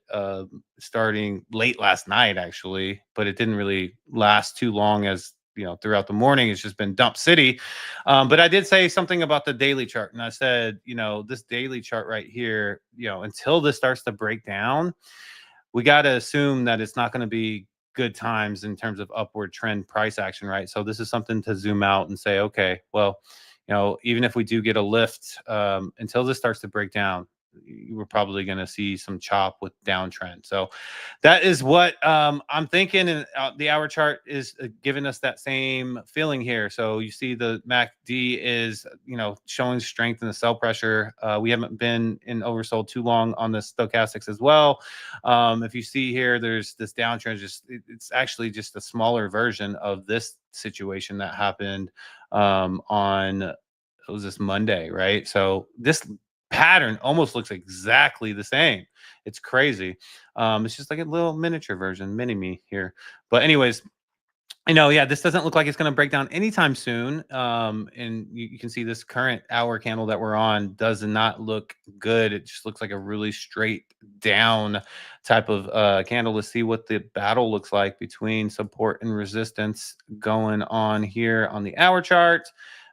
starting late last night actually, but it didn't really last too long as you know throughout the morning. It's just been dump city. But I did say something about the daily chart, and I said, you know, this daily chart right here, you know, until this starts to break down, we got to assume that it's not going to be good times in terms of upward trend price action, right? So this is something to zoom out and say, okay, well, you know, even if we do get a lift, until this starts to break down, we're probably going to see some chop with downtrend. So that is what I'm thinking, and the hour chart is giving us that same feeling here. So you see the MACD is, you know, showing strength in the sell pressure. We haven't been in oversold too long on the stochastics as well. If you see here, there's this downtrend. It's actually just a smaller version of this situation that happened on, it was this Monday, right? So this pattern almost looks exactly the same. It's crazy. It's just like a little miniature version, mini me here. But anyways, I know, yeah, this doesn't look like it's going to break down anytime soon. And you can see this current hour candle that we're on does not look good. It just looks like a really straight down type of candle. Let's see what the battle looks like between support and resistance going on here on the hour chart.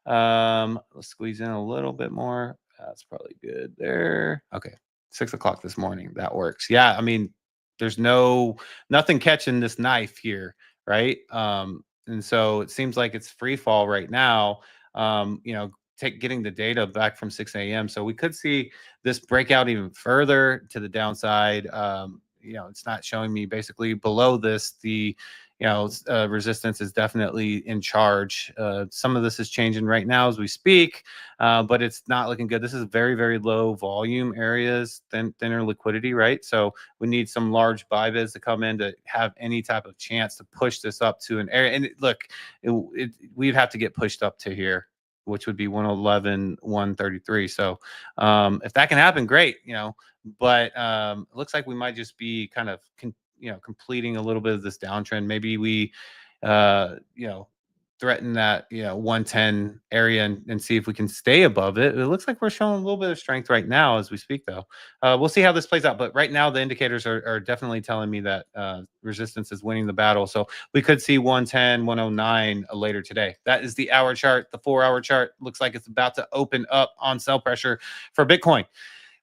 Let's squeeze in a little bit more. That's probably good there. Okay, 6 o'clock this morning. That works. Yeah, I mean, there's nothing catching this knife here, right? And so it seems like it's free fall right now. You know, getting the data back from 6 a.m. So we could see this breakout even further to the downside. You know, it's not showing me basically below this. The resistance is definitely in charge. Some of this is changing right now as we speak, but it's not looking good. This is very, very low volume areas, thinner liquidity, right? So we need some large buy bids to come in to have any type of chance to push this up to an area. And look, we'd have to get pushed up to here, which would be 111, 133. So if that can happen, great, you know, but it looks like we might just be kind of completing a little bit of this downtrend. Maybe we threaten that 110 area and see if we can stay above it. It looks like we're showing a little bit of strength right now as we speak, though. We'll see how this plays out, but right now the indicators are definitely telling me that resistance is winning the battle. So we could see 110, 109 later today. That is the hour chart. The 4-hour chart looks like it's about to open up on sell pressure for Bitcoin.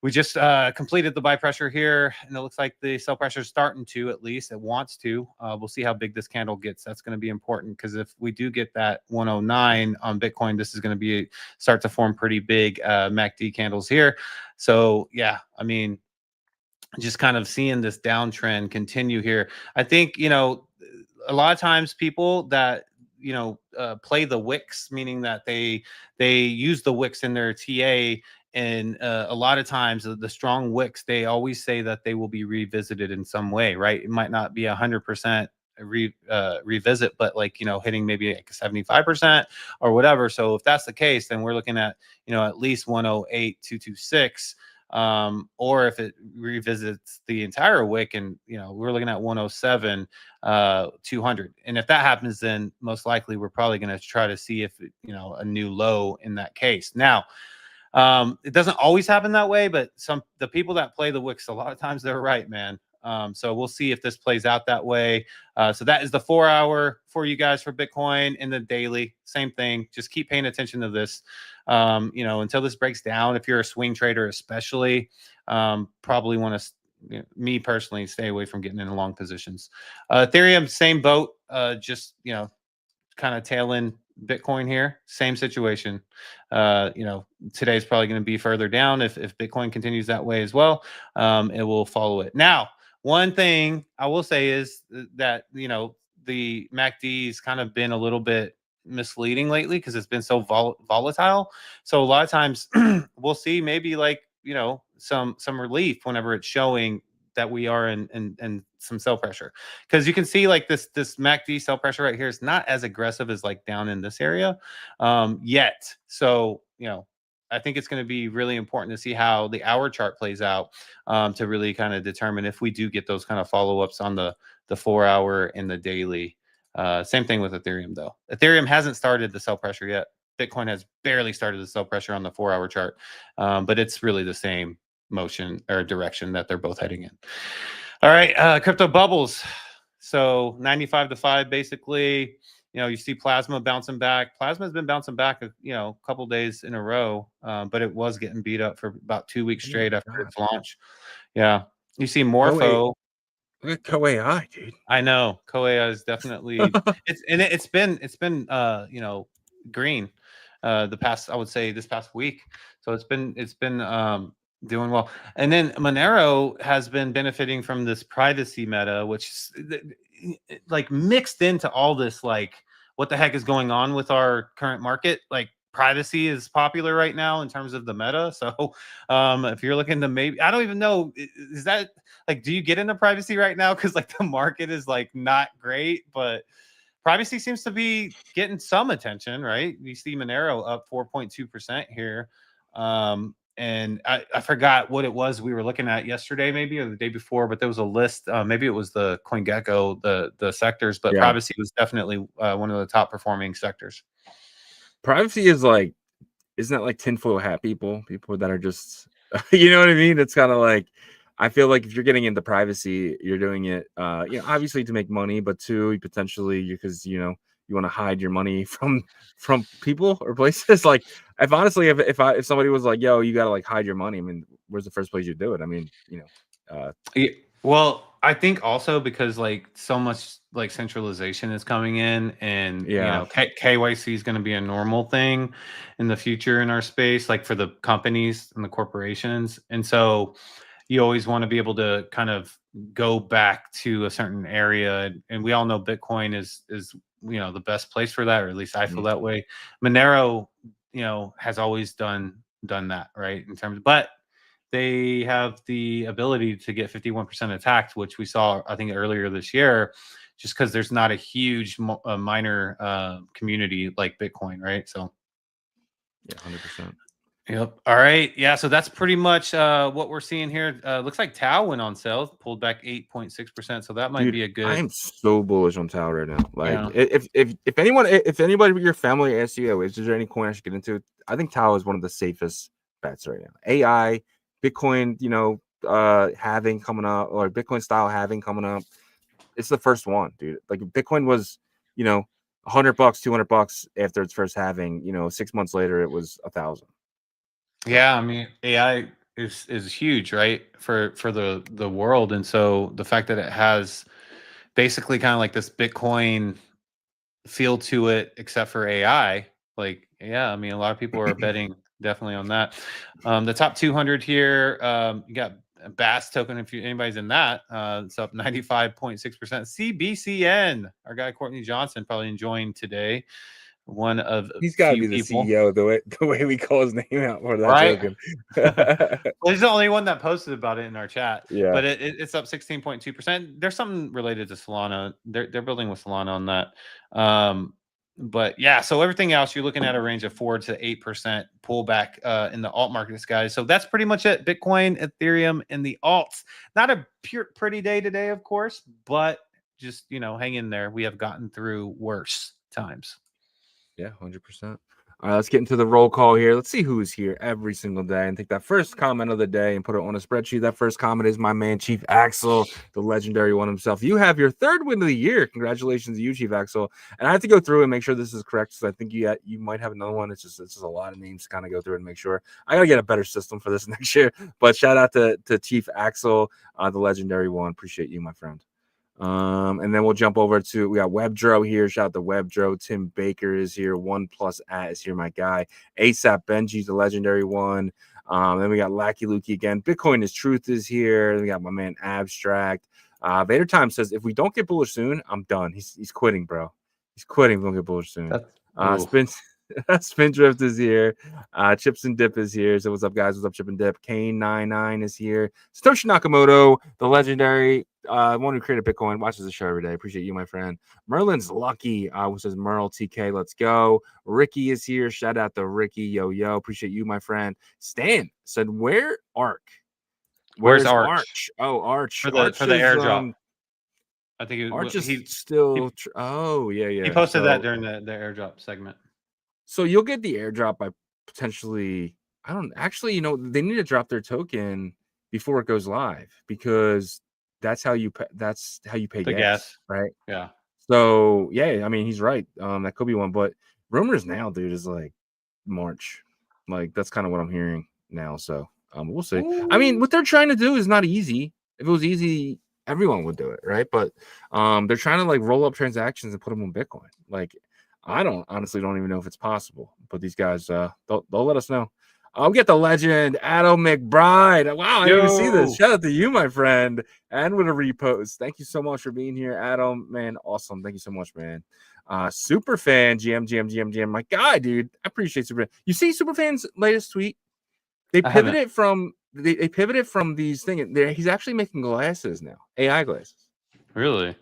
We just completed the buy pressure here, and it looks like the sell pressure is starting to, at least it wants to. We'll see how big this candle gets. That's going to be important, because if we do get that 109 on Bitcoin, this is going to start to form pretty big MACD candles here. So yeah, I mean, just kind of seeing this downtrend continue here. I think, a lot of times people that play the wicks, meaning that they use the wicks in their TA. And a lot of times the strong wicks, they always say that they will be revisited in some way, right? It might not be 100% revisit, but hitting maybe like 75% or whatever. So if that's the case, then we're looking at, at least 108,226. Or if it revisits the entire wick, and we're looking at 107 200, and if that happens, then most likely we're probably going to try to see if a new low in that case. Now, it doesn't always happen that way, but the people that play the wicks, a lot of times they're right, man. So we'll see if this plays out that way. So that is the 4-hour for you guys for Bitcoin. In the daily, same thing. Just keep paying attention to this, until this breaks down. If you're a swing trader, especially, probably want to, me personally, stay away from getting in long positions. Ethereum, same boat, just, kind of tailing Bitcoin here, same situation. Today's probably going to be further down. If Bitcoin continues that way as well, it will follow it. Now, one thing I will say is that the MACD's kind of been a little bit misleading lately, because it's been so volatile. So a lot of times we'll see maybe some relief whenever it's showing that we are in some sell pressure, because you can see this MACD sell pressure right here is not as aggressive as down in this area yet. So I think it's going to be really important to see how the hour chart plays out, to really kind of determine if we do get those kind of follow-ups on the 4-hour and the daily. Same thing with Ethereum, though. Ethereum hasn't started the sell pressure yet. Bitcoin has barely started the sell pressure on the 4-hour chart, but it's really the same motion or direction that they're both heading in. All right, crypto bubbles. So 95 to 5, basically. You see Plasma bouncing back. Plasma has been bouncing back, a couple days in a row, but it was getting beat up for about 2 weeks straight after its launch. Yeah, you see Morpho. Look at Co-AI, dude. I know Co-AI is definitely it's been green the past, I would say, this past week. So it's been doing well. And then Monero has been benefiting from this privacy meta, which is like mixed into all this, like, what the heck is going on with our current market? Like, privacy is popular right now in terms of the meta. So if you're looking to, maybe, I don't even know, is that, like, do you get into privacy right now? Because, like, the market is, like, not great, but privacy seems to be getting some attention, right? You see Monero up 4.2% here. And I forgot what it was we were looking at yesterday, maybe, or the day before, but there was a list. Maybe it was the CoinGecko, the sectors, but privacy was definitely one of the top performing sectors. Privacy is like, isn't that like tinfoil hat people that are just, you know what I mean? It's kind of like, I feel like if you're getting into privacy, you're doing it, obviously to make money, but two, potentially because, you want to hide your money from people or places. Like, if somebody was like, yo, you got to like hide your money, I mean, where's the first place you do it? I mean, well, I think also because, like, so much, like, centralization is coming in, and KYC is going to be a normal thing in the future in our space, like for the companies and the corporations. And so you always want to be able to kind of go back to a certain area, and we all know Bitcoin is the best place for that, or at least I feel that way. Monero, has always done that, right, in terms, but they have the ability to get 51% attacked, which we saw, I think, earlier this year, just because there's not a huge miner community like Bitcoin, right? So, yeah, 100%. Yep. All right. Yeah. So that's pretty much what we're seeing here. Looks like Tau went on sale, pulled back 8.6%. So that might be a good. I am so bullish on Tau right now. Like, if anybody with your family asks you, is there any coin I should get into? I think Tau is one of the safest bets right now. AI, Bitcoin, halving coming up, or Bitcoin style halving coming up. It's the first one, dude. Like, Bitcoin was, $100, $200 after its first halving. 6 months later, it was 1,000. Yeah, I mean, AI is huge, right, for the world, and so the fact that it has basically kind of like this Bitcoin feel to it, except for AI, like, yeah, I mean, a lot of people are betting definitely on that. The top 200 here, you got Bass token. If anybody's in that, it's up 95.6%. CBCN, our guy Courtney Johnson, probably enjoying today. One of he's got to be the people. CEO the way we call his name out for that token. Well, he's the only one that posted about it in our chat. Yeah, but it's up 16.2%. There's something related to Solana. They're building with Solana on that. But yeah, so everything else, you're looking at a range of 4 to 8% pullback in the alt markets, guys. So that's pretty much it. Bitcoin, Ethereum, and the alts. Not a pretty day today, of course, but just hang in there. We have gotten through worse times. Yeah, 100%. All right, let's get into the roll call here. Let's see who is here every single day and take that first comment of the day and put it on a spreadsheet. That first comment is my man, Chief Axel, the legendary one himself. You have your third win of the year. Congratulations to you, Chief Axel. And I have to go through and make sure this is correct, because I think you might have another one. It's just a lot of names to kind of go through and make sure. I got to get a better system for this next year. But shout out to Chief Axel, the legendary one. Appreciate you, my friend. And then we'll jump over to, we got Webdro here. Shout out to Webdro. Tim Baker is here. OnePlus@ is here, my guy. ASAP Benji's the legendary one. Then we got Lackey Lukey again. Bitcoin is Truth is here. Then we got my man Abstract. Vader Time says, if we don't get bullish soon, I'm done. He's quitting, bro. He's quitting if we don't get bullish soon. Spindrift is here. Chips and Dip is here. So what's up, guys? What's up, Chip and Dip? Kane99 is here. Satoshi Nakamoto, the legendary one who created Bitcoin, watches the show every day. Appreciate you, my friend. Merlin's Lucky, who says Merle TK, let's go. Ricky is here. Shout out to Ricky. Yo. Appreciate you, my friend. Stan said, where's Arch? Oh, Arch. For the airdrop. I think Arch is still. Yeah. He posted that during the airdrop segment. So you'll get the airdrop by potentially, they need to drop their token before it goes live, because that's how you pay The gas, right? Yeah. So yeah, I mean, he's right. That could be one, but rumors now, dude, is like March. Like that's kind of what I'm hearing now. So we'll see. I mean, what they're trying to do is not easy. If it was easy, everyone would do it, right? But they're trying to like roll up transactions and put them on Bitcoin. Like I honestly don't even know if it's possible. But these guys, they'll let us know. I'll get the legend, Adam McBride. Wow, I didn't even see this. Shout out to you, my friend, and with a repost. Thank you so much for being here, Adam. Man, awesome. Thank you so much, man. Super fan, GM. My guy, dude. I appreciate Super. You see Superfan's latest tweet? They pivoted from these things. He's actually making glasses now, AI glasses. Really?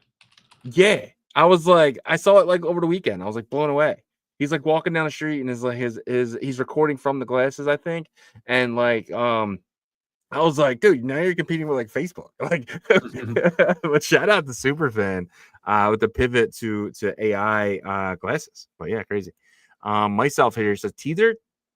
Yeah. I was like, I saw it like over the weekend. I was like blown away. He's like walking down the street and is like he's recording from the glasses, I think. And like I was like, dude, now you're competing with like Facebook. Like but shout out to Superfan with the pivot to AI glasses. But yeah, crazy. Myself here says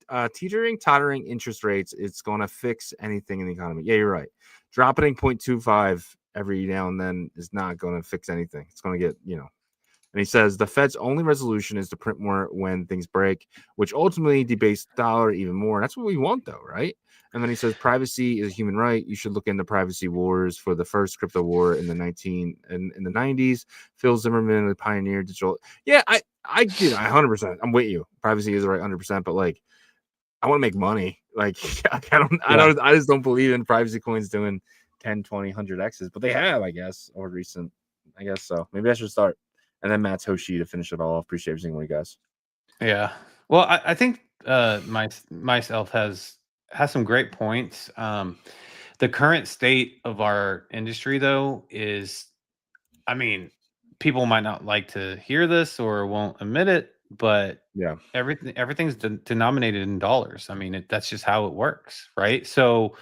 tottering interest rates, it's gonna fix anything in the economy. Yeah, you're right. Dropping 0.25 every now and then is not gonna fix anything. It's gonna get, And he says the Fed's only resolution is to print more when things break, which ultimately debase the dollar even more. That's what we want, though, right? And then he says privacy is a human right. You should look into privacy wars for the first crypto war in the 90s. Phil Zimmerman, the pioneer digital. Yeah, I 100%. I'm with you. Privacy is the right 100%, but like, I want to make money. Like, I just don't believe in privacy coins doing 10, 20, 100 X's, but they have, I guess, or recent. I guess so. Maybe I should start. And then Matt's Hoshi to finish it all. Appreciate every single one of you guys. Yeah. Well, I think myself has some great points. The current state of our industry, though, is, I mean, people might not like to hear this or won't admit it, but yeah, everything's denominated in dollars. I mean, that's just how it works, right? So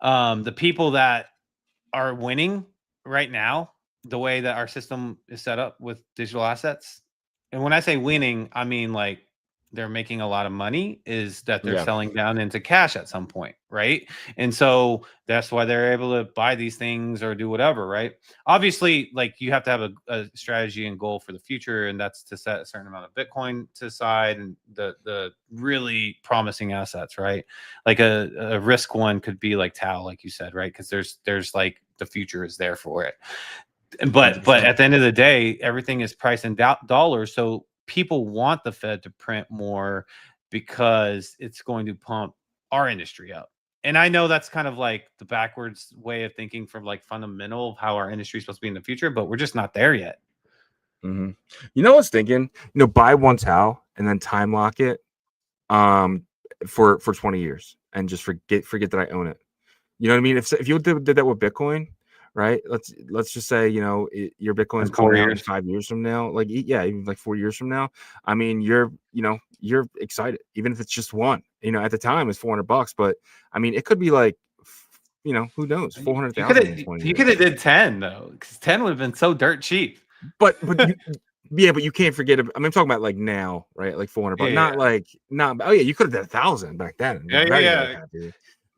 the people that are winning right now, the way that our system is set up with digital assets. And when I say winning, I mean like they're making a lot of money, is that they're selling down into cash at some point, right? And so that's why they're able to buy these things or do whatever, right? Obviously, like you have to have a strategy and goal for the future, and that's to set a certain amount of Bitcoin to the side and the really promising assets, right? Like a risk one could be like Tau, like you said, right? Because there's like the future is there for it. But at the end of the day, everything is priced in dollars. So people want the Fed to print more because it's going to pump our industry up. And I know that's kind of like the backwards way of thinking from like fundamental of how our industry is supposed to be in the future, but we're just not there yet. Mm-hmm. You know, I was thinking, buy one Tau and then time lock it for 20 years and just forget that I own it. You know what I mean? If you did that with Bitcoin, right? Let's just say, your Bitcoin is coming out in 5 years from now, like, yeah, even like 4 years from now. I mean, you're excited, even if it's just one, at the time it's $400, but I mean, it could be like, who knows, 400,000. You could have did 10 though, because 10 would have been so dirt cheap. But you can't forget. I'm talking about like now, right? Like $400, oh yeah, you could have done 1,000 back then. Yeah.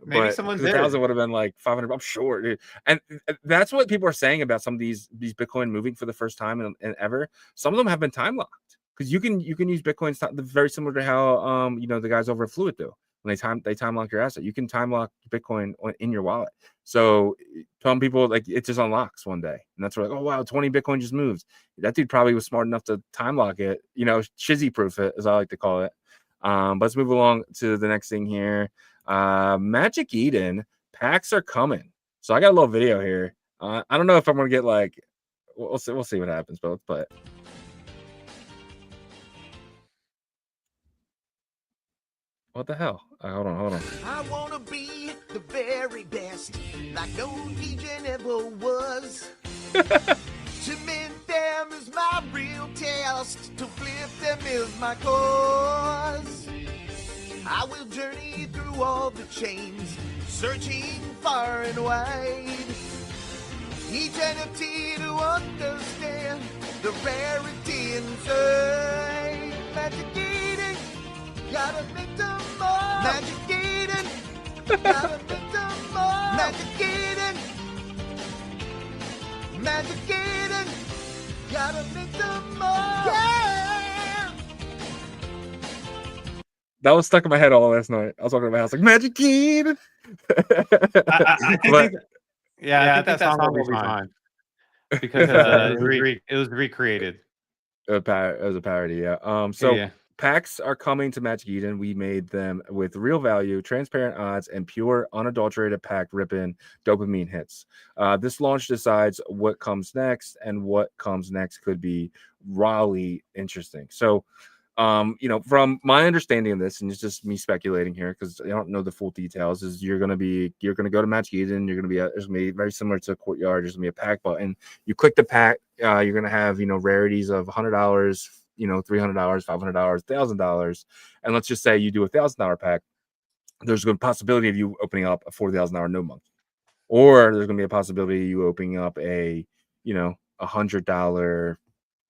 Maybe someone did. 1,000 would have been like 500. I'm sure, dude. And that's what people are saying about some of these Bitcoin moving for the first time and ever. Some of them have been time locked because you can use Bitcoin very similar to how the guys over at Fluid do. When they time lock your asset, you can time lock Bitcoin in your wallet. So some people, like, it just unlocks one day, and that's like, oh wow, 20 Bitcoin just moves. That dude probably was smart enough to time lock it, shizzy proof it, as I like to call it. But let's move along to the next thing here. Magic Eden packs are coming. So I got a little video here. I don't know if I'm gonna get like, we'll see what happens, but let's play it. What the hell? Hold on. I wanna be the very best, like no DJ ever was. To mend them is my real test, to flip them is my cause. I will journey through all the chains, searching far and wide. Each NFT to understand the rarity inside. Magic Eden, gotta make them more. Magic Eden, gotta make them more. Magic That was stuck in my head all last night. I was walking around my house like Magic Eden. I But think I think that song will be fine because it was recreated. It was a parody, yeah. Yeah. Packs are coming to Magic Eden. We made them with real value, transparent odds, and pure, unadulterated Pack-Rippin dopamine hits. This launch decides what comes next, and what comes next could be rawly interesting. So, from my understanding of this, and it's just me speculating here because I don't know the full details, is you're gonna go to Magic Eden. You're gonna be there's gonna be very similar to Courtyard. There's gonna be a pack button. You click the pack. You're gonna have rarities of $100, $300, $500, $1,000, and let's just say you do $1,000 pack. There's a good possibility of you opening up a $40,000 no monkey, or there's gonna be a possibility of you opening up a $100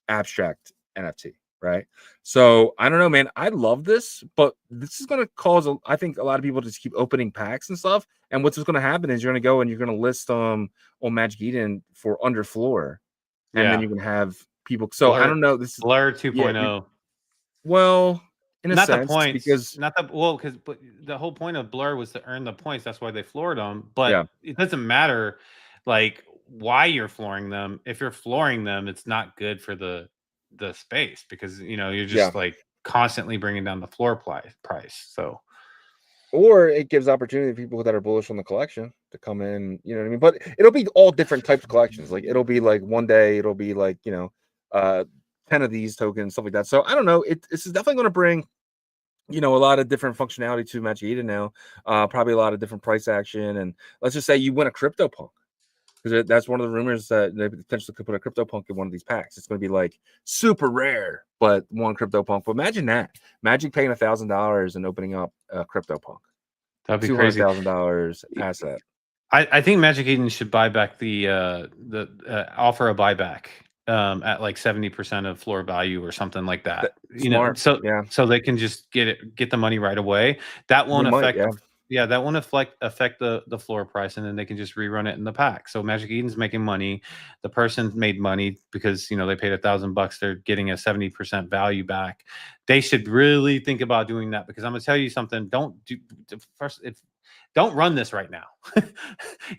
abstract NFT. Right. So I don't know, man. I love this, but this is going to cause, I think, a lot of people to just keep opening packs and stuff. And what's going to happen is you're going to go and you're going to list on Magic Eden for under floor. And then you can have people. So Blur, I don't know. This is Blur 2.0. Yeah, well, in a not sense, the points, because but the whole point of Blur was to earn the points. That's why they floored them. But yeah. it doesn't matter like why you're flooring them. If you're flooring them, it's not good for the space because you're just like constantly bringing down the floor price. So, or it gives opportunity to people that are bullish on the collection to come in. You know what I mean? But it'll be all different types of collections. Like it'll be like one day it'll be like 10 of these tokens, stuff like that. So I don't know. This is definitely going to bring a lot of different functionality to Magic Eden now. Probably a lot of different price action, and let's just say you win a CryptoPunk. Because that's one of the rumors that they potentially could put a CryptoPunk in one of these packs. It's going to be like super rare, but one CryptoPunk. But imagine that. Magic paying $1,000 and opening up a CryptoPunk. That'd be crazy. $200,000 asset. I think Magic Eden should buy back the offer a buyback at like 70% of floor value or something like that. So they can just get the money right away. That won't affect. That won't affect the floor price, and then they can just rerun it in the pack. So Magic Eden's making money. The person made money because they paid $1,000. They're getting a 70% value back. They should really think about doing that because I'm gonna tell you something. Don't run this right now. What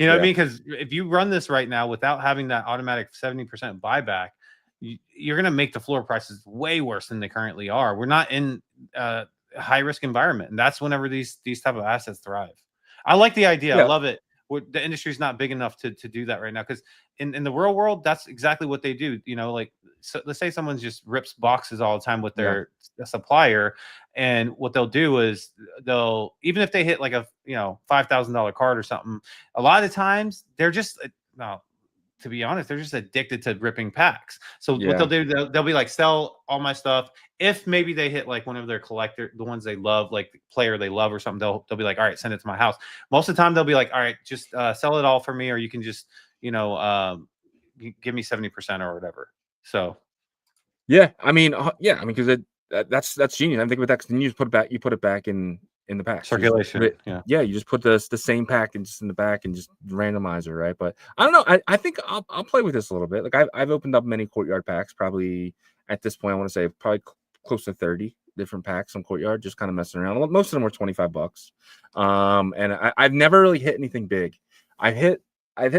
I mean? Because if you run this right now without having that automatic 70% buyback, you're gonna make the floor prices way worse than they currently are. We're not in high risk environment, and that's whenever these type of assets thrive. I like the idea. I love it. The industry's not big enough to do that right now because in the real world, that's exactly what they do. So let's say someone just rips boxes all the time with their supplier, and what they'll do is they'll, even if they hit like a $5,000 card or something, a lot of times they're just to be honest, they're just addicted to ripping packs. So what they'll do, they'll be like, sell all my stuff. If maybe they hit like one of their collector, the ones they love, like the player they love or something, they'll be like, all right, send it to my house. Most of the time they'll be like, all right, just sell it all for me, or you can just, give me 70% or whatever. So. Because that's genius. I'm thinking about that because then you just put it back in the pack circulation. You just put the same pack and just in the back and just randomize it, right? But I don't know. I think I'll play with this a little bit. Like I've opened up many Courtyard packs. Probably at this point, I want to say probably close to 30 different packs on Courtyard, just kind of messing around. Most of them were $25. And I've never really hit anything big. I've hit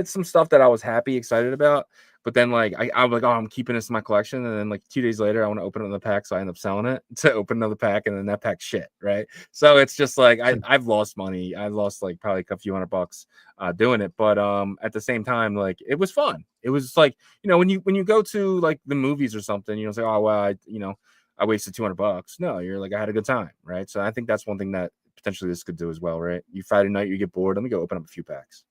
some stuff that I was excited about. But then, like, I'm like, oh, I'm keeping this in my collection. And then, like, 2 days later, I want to open another pack. So I end up selling it to open another pack. And then that pack's shit, right? So it's just like, I've lost money. I lost, like, probably a few $100 doing it. But at the same time, like, it was fun. It was like, when you go to, like, the movies or something, say, oh, well, I wasted $200. No, you're like, I had a good time, right? So I think that's one thing that potentially this could do as well, right? You Friday night, you get bored. Let me go open up a few packs.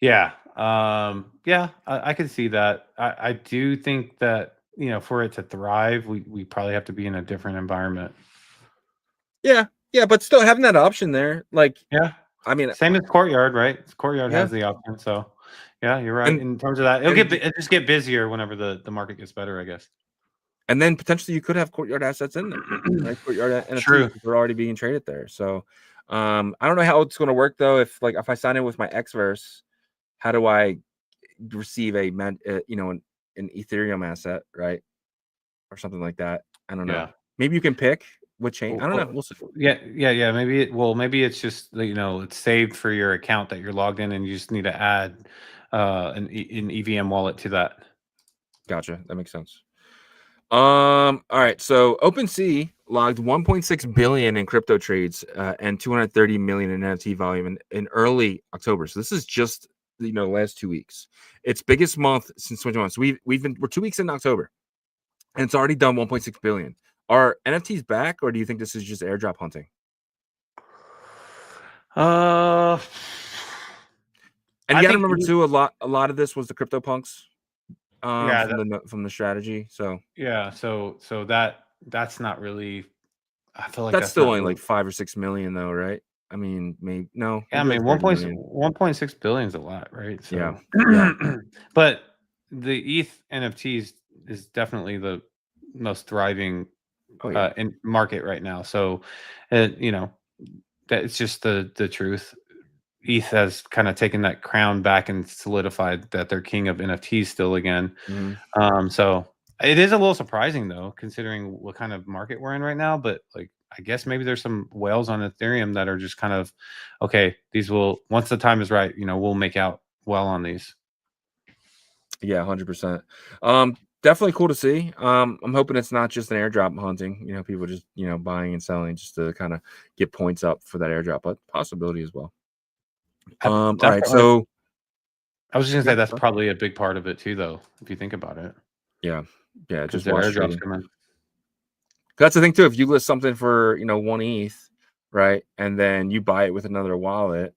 Yeah. I can see that. I do think that, for it to thrive, we probably have to be in a different environment. Yeah, but still having that option there, like, I mean, same as Courtyard, right? Courtyard has the option. So yeah, you're right. In terms of that, it'll just get busier whenever the market gets better, I guess. And then potentially you could have Courtyard assets in there, right? Courtyard NFTs are already being traded there. So I don't know how it's going to work though. If I sign in with my Xverse, how do I receive an Ethereum asset, right, or something like that? I don't know. Maybe you can pick what chain? I don't know. We'll see. Yeah. Maybe it's just, it's saved for your account that you're logged in, and you just need to add an EVM wallet to that. Gotcha. That makes sense. All right. So OpenSea logged 1.6 billion in crypto trades and 230 million in NFT volume in early October. So this is just the last 2 weeks. Its biggest month since 2021. So we're 2 weeks in October, and it's already done 1.6 billion. Are NFTs back, or do you think this is just airdrop hunting? And you got to remember too, a lot of this was the CryptoPunks. From the strategy. So so that's not really, I feel like that's still only like 5 or 6 million though, right? I mean, maybe no. Yeah, I mean, 1.6 billion is a lot, right? So yeah. But the ETH NFTs is definitely the most thriving in market right now. So that it's just the truth. ETH has kind of taken that crown back and solidified that they're king of NFTs still again. Mm-hmm. So it is a little surprising though, considering what kind of market we're in right now. But like, I guess maybe there's some whales on Ethereum that are just kind of, okay, these will, once the time is right, we'll make out well on these. Yeah, 100%. Definitely cool to see. I'm hoping it's not just an airdrop hunting. People just buying and selling just to kind of get points up for that airdrop, but possibility as well. All right, so I was just gonna say that's probably a big part of it too, though, if you think about it. Yeah, just watch airdrops come in. That's the thing too. If you list something for 1 ETH, right, and then you buy it with another wallet,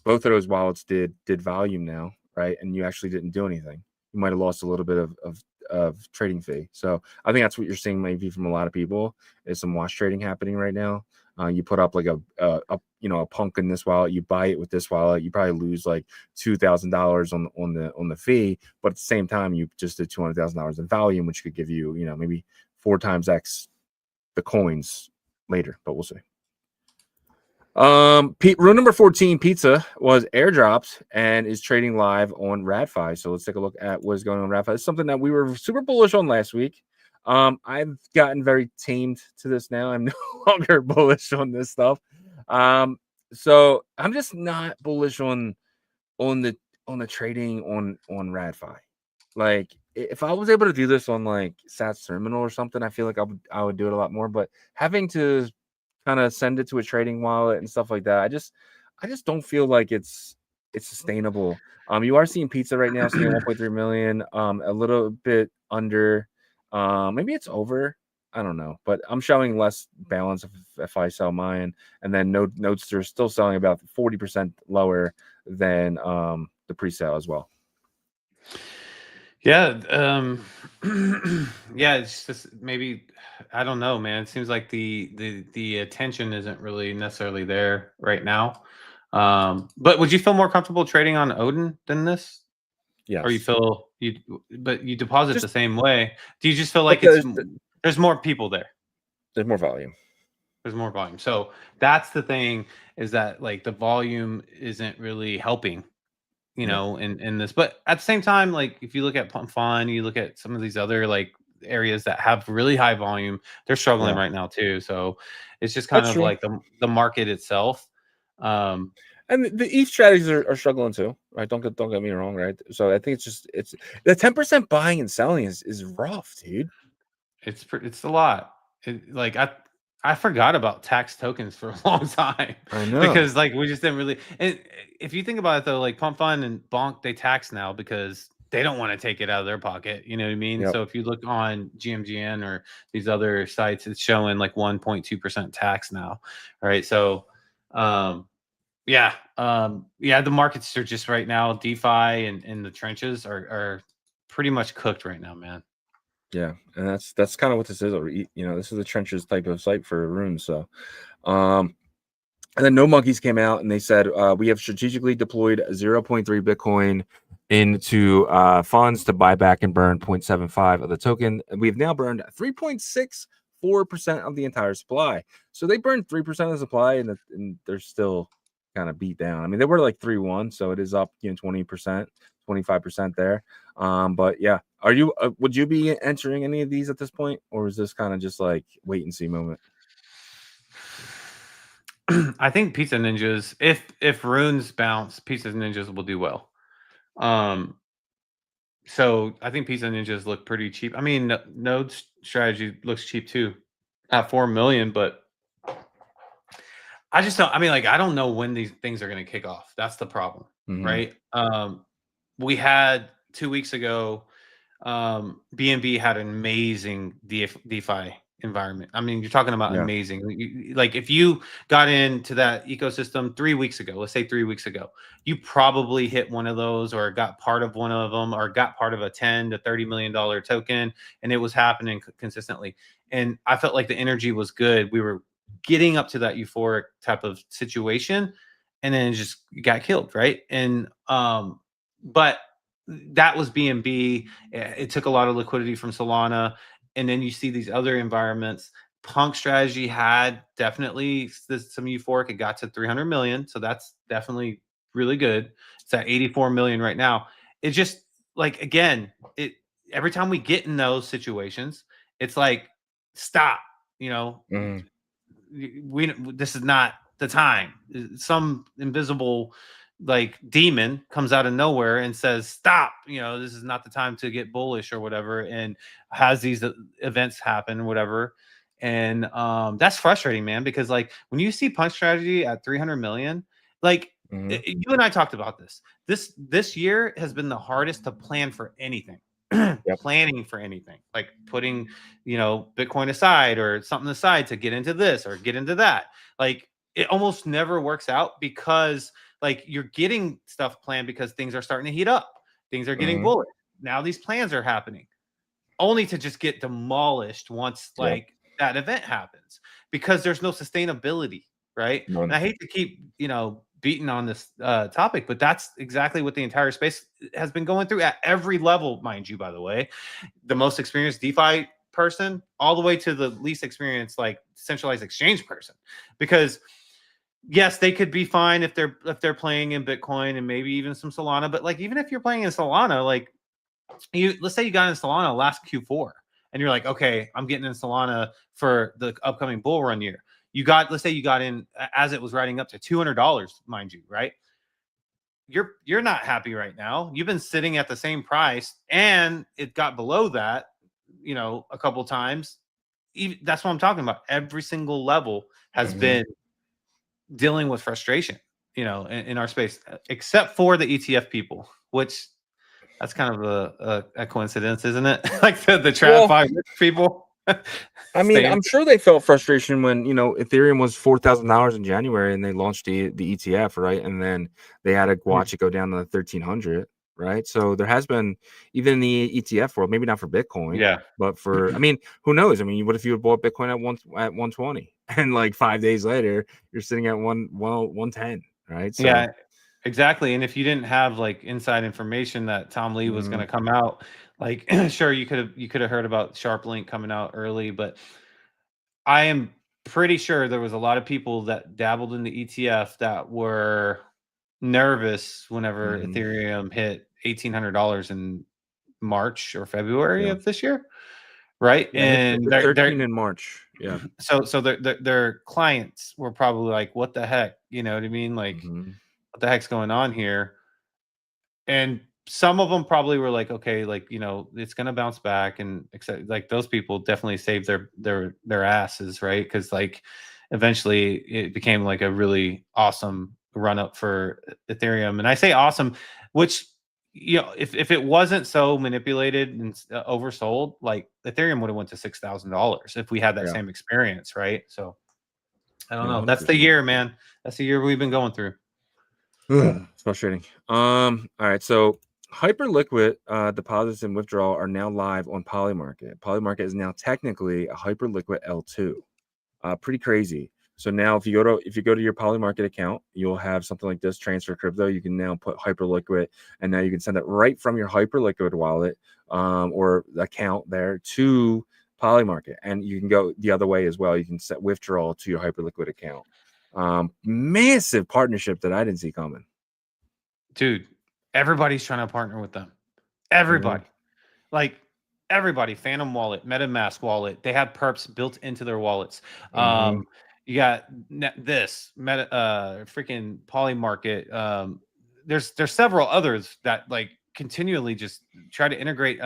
both of those wallets did volume now, right, and you actually didn't do anything. You might have lost a little bit of trading fee. So I think that's what you're seeing maybe from a lot of people is some wash trading happening right now. You put up like a punk in this wallet, you buy it with this wallet, you probably lose like $2,000 on the fee, but at the same time you just did $200,000 in volume, which could give you maybe 4 times X the coins later, but we'll see. Rune number 14 pizza was airdropped and is trading live on RadFi. So let's take a look at what's going on RadFi. It's something that we were super bullish on last week. I've gotten very tamed to this now. I'm no longer bullish on this stuff. So I'm just not bullish on the trading on RadFi. Like if I was able to do this on like Sats Terminal or something, I feel like I would do it a lot more. But having to kind of send it to a trading wallet and stuff like that, I just don't feel like it's sustainable. You are seeing pizza right now seeing 1.3 million, a little bit under. Maybe it's over. I don't know, but I'm showing less balance if I sell mine, and then notes are still selling about 40% lower than the pre-sale as well. Yeah, yeah, it's just maybe, I don't know, man. It seems like the attention isn't really necessarily there right now. But would you feel more comfortable trading on Odin than this? Yeah. Or you feel you deposit the same way? Do you just feel like there's more people there? There's more volume. There's more volume. So that's the thing, is that like the volume isn't really helping, in this. But at the same time, like if you look at Pump Fun, you look at some of these other like areas that have really high volume, they're struggling right now too. So it's just kind of like the market itself. And the ETH strategies are struggling too, right? Don't get me wrong, right? So I think it's the 10% buying and selling is rough, dude. It's a lot. I forgot about tax tokens for a long time. I know, because like we just didn't really. And if you think about it though, like Pump Fun and Bonk, they tax now because they don't want to take it out of their pocket. You know what I mean? Yep. So if you look on GMGN or these other sites, it's showing like 1.2% tax now. All right, so yeah, the markets are just right now, DeFi and the trenches are pretty much cooked right now, man. Yeah, and that's kind of what this is. This is the trenches type of site for Rune. So, and then No Monkeys came out and they said we have strategically deployed 0.3 Bitcoin into funds to buy back and burn 0.75 of the token. We've now burned 3.64% of the entire supply. So they burned 3% of the supply, and they're still kind of beat down. I mean, they were like 3.1, so it is up 20%, 25% there. But yeah, would you be entering any of these at this point, or is this kind of just like wait and see moment? I think Pizza Ninjas, if runes bounce, Pizza Ninjas will do well. So I think Pizza Ninjas look pretty cheap. I mean, Node strategy looks cheap too, at 4 million, but I just don't. I mean, like, I don't know when these things are going to kick off. That's the problem, right? We had 2 weeks ago, BNB had an amazing DeFi environment. I mean, you're talking about amazing. Like, if you got into that ecosystem 3 weeks ago, let's say 3 weeks ago, you probably hit one of those, or got part of one of them, or got part of a $10 to $30 million token, and it was happening consistently. And I felt like the energy was good. We were getting up to that euphoric type of situation, and then it just got killed, right? And but that was BNB. It took a lot of liquidity from Solana, and then you see these other environments. Punk strategy had definitely some euphoric. It got to 300 million, so that's definitely really good. It's at 84 million right now. It just, like, again, every time we get in those situations, it's like, stop. This is not the time. Some invisible, like, demon comes out of nowhere and says, stop, this is not the time to get bullish or whatever, and has these events happen or whatever. And that's frustrating, man, because, like, when you see Punch strategy at 300 million, like, you and I talked about this year has been the hardest to plan for anything. Planning for anything, like putting Bitcoin aside or something aside to get into this or get into that, like, it almost never works out, because, like, you're getting stuff planned because things are starting to heat up, things are getting bullish. Now these plans are happening, only to just get demolished once like that event happens, because there's no sustainability, right? None. And I hate to keep beating on this topic, but that's exactly what the entire space has been going through at every level, mind you, by the way. The most experienced DeFi person all the way to the least experienced, like, centralized exchange person, because yes, they could be fine if they're playing in Bitcoin and maybe even some Solana, but, like, even if you're playing in Solana, like, let's say you got in Solana last Q4 and you're like, okay, I'm getting in Solana for the upcoming bull run year. Let's say you got in as it was riding up to $200, mind you, right? You're not happy right now. You've been sitting at the same price, and it got below that, a couple times. That's what I'm talking about. Every single level has been dealing with frustration, in our space, except for the ETF people, which, that's kind of a coincidence, isn't it? Like the TradFi people. I mean, I'm sure they felt frustration when Ethereum was $4,000 in January and they launched the ETF, right? And then they had to watch it go down to 1,300, right? So there has been, even in the ETF world, maybe not for Bitcoin, but for, I mean, who knows? I mean, what if you had bought Bitcoin at 120 and, like, 5 days later you're sitting at 110, right? So, yeah, exactly. And if you didn't have, like, inside information that Tom Lee was going to come out, like, sure, you could have heard about SharpLink coming out early, but I am pretty sure there was a lot of people that dabbled in the ETF that were nervous whenever Ethereum hit $1,800 in March or February of this year, right? And they're 13 in March. Yeah. So their clients were probably like, "What the heck?" You know what I mean? Like, what the heck's going on here? And some of them probably were like, okay, like, it's gonna bounce back, and except, like, those people definitely saved their asses, right? Because, like, eventually it became like a really awesome run up for Ethereum. And I say awesome, which, if it wasn't so manipulated and oversold, like, Ethereum would have went to $6,000 if we had that same experience, right? So I don't know. That's the year, man. That's the year we've been going through. It's frustrating. All right, so Hyperliquid deposits and withdrawal are now live on Polymarket. Polymarket is now technically a Hyperliquid L2. Pretty crazy. So now if you go to your Polymarket account, you'll have something like this: transfer crypto. You can now put Hyperliquid, and now you can send it right from your Hyperliquid wallet or account there to Polymarket, and you can go the other way as well. You can set withdrawal to your Hyperliquid account. Massive partnership that I didn't see coming. Dude, everybody's trying to partner with them. Everybody. Like, everybody. Phantom Wallet, MetaMask wallet. They have perps built into their wallets. You got this meta, freaking Polymarket. There's several others that like continually just try to integrate.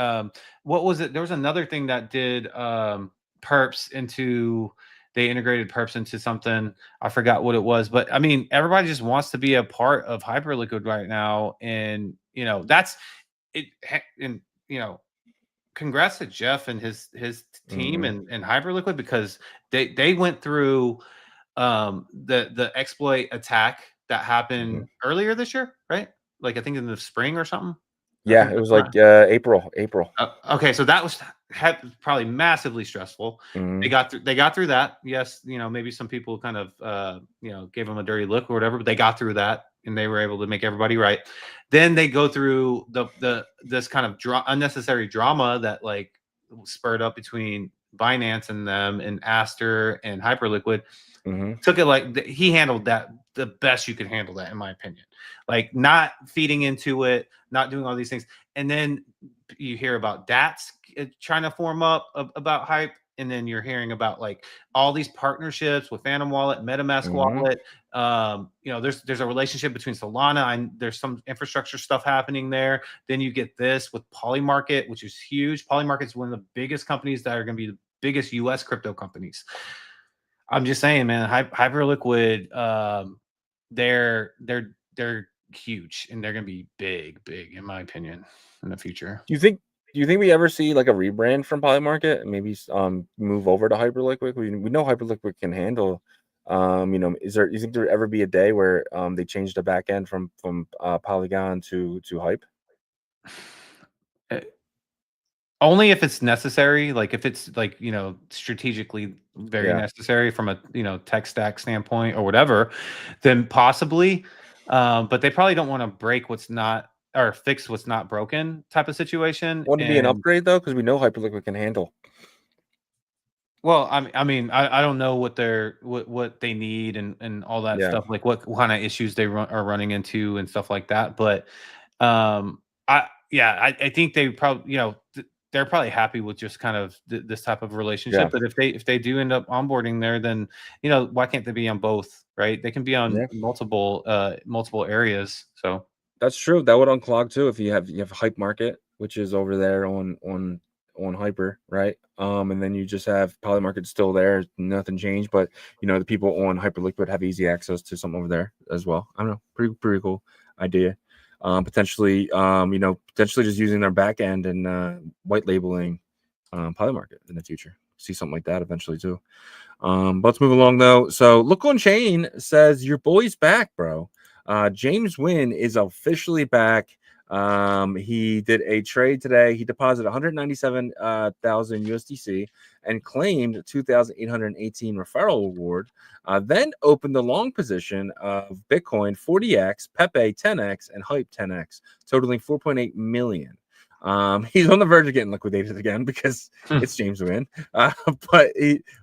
What was it? There was another thing that did perps into. They integrated perps into something. I forgot what it was, but I mean, everybody just wants to be a part of Hyperliquid right now, and you know that's it. And you know, congrats to Jeff and his team and Hyperliquid, because they went through the exploit attack that happened earlier this year, right? Like I think in the spring or something. Yeah, it was like April. Okay, so that was probably massively stressful. They got through that. Yes, you know, maybe some people kind of you know, gave them a dirty look or whatever, but they got through that and they were able to make everybody right. Then they go through this kind of unnecessary drama that like spurred up between Binance and them and Aster and Hyperliquid. Took it like he handled that the best you could handle that, in my opinion. Like not feeding into it, not doing all these things, and then you hear about DATs trying to form up about hype, and then you're hearing about like all these partnerships with Phantom Wallet, MetaMask Wallet. You know, there's a relationship between Solana and there's some infrastructure stuff happening there. Then you get this with Polymarket, which is huge. Polymarket is one of the biggest companies that are going to be the biggest US crypto companies. I'm just saying, man, Hyperliquid, they're huge and they're gonna be big, in my opinion, in the future. Do you think we ever see like a rebrand from Polymarket and maybe move over to Hyperliquid? We know Hyperliquid can handle. You know, you think there ever be a day where they change the back end from Polygon to Hype? Only if it's necessary, like if it's like, you know, strategically very necessary from a, you know, tech stack standpoint or whatever, then possibly. But they probably don't want to break what's not or fix what's not broken type of situation. Wouldn't it be an upgrade though? Because we know Hyperliquid can handle. Well, I mean, I don't know what they need and all that stuff, like what kind of issues they are running into and stuff like that. But I think they probably, you know, they're probably happy with just kind of this type of relationship. But if they do end up onboarding there, then, you know, why can't they be on both, right? They can be on multiple areas. So that's true. That would unclog too if you have Hype Market, which is over there on Hyper, right? And then you just have Polymarket still there, nothing changed, but you know the people on Hyperliquid have easy access to something over there as well. I don't know, pretty cool idea. Potentially just using their back end and white labeling Polymarket in the future. See something like that eventually too. But let's move along though. So Lookonchain says your boy's back, bro. James Wynn is officially back. He did a trade today. He deposited 197,000 USDC and claimed 2,818 referral reward. Then opened the long position of Bitcoin 40x, Pepe 10x, and Hype 10x, totaling 4.8 million. He's on the verge of getting liquidated again because it's James Wynn. But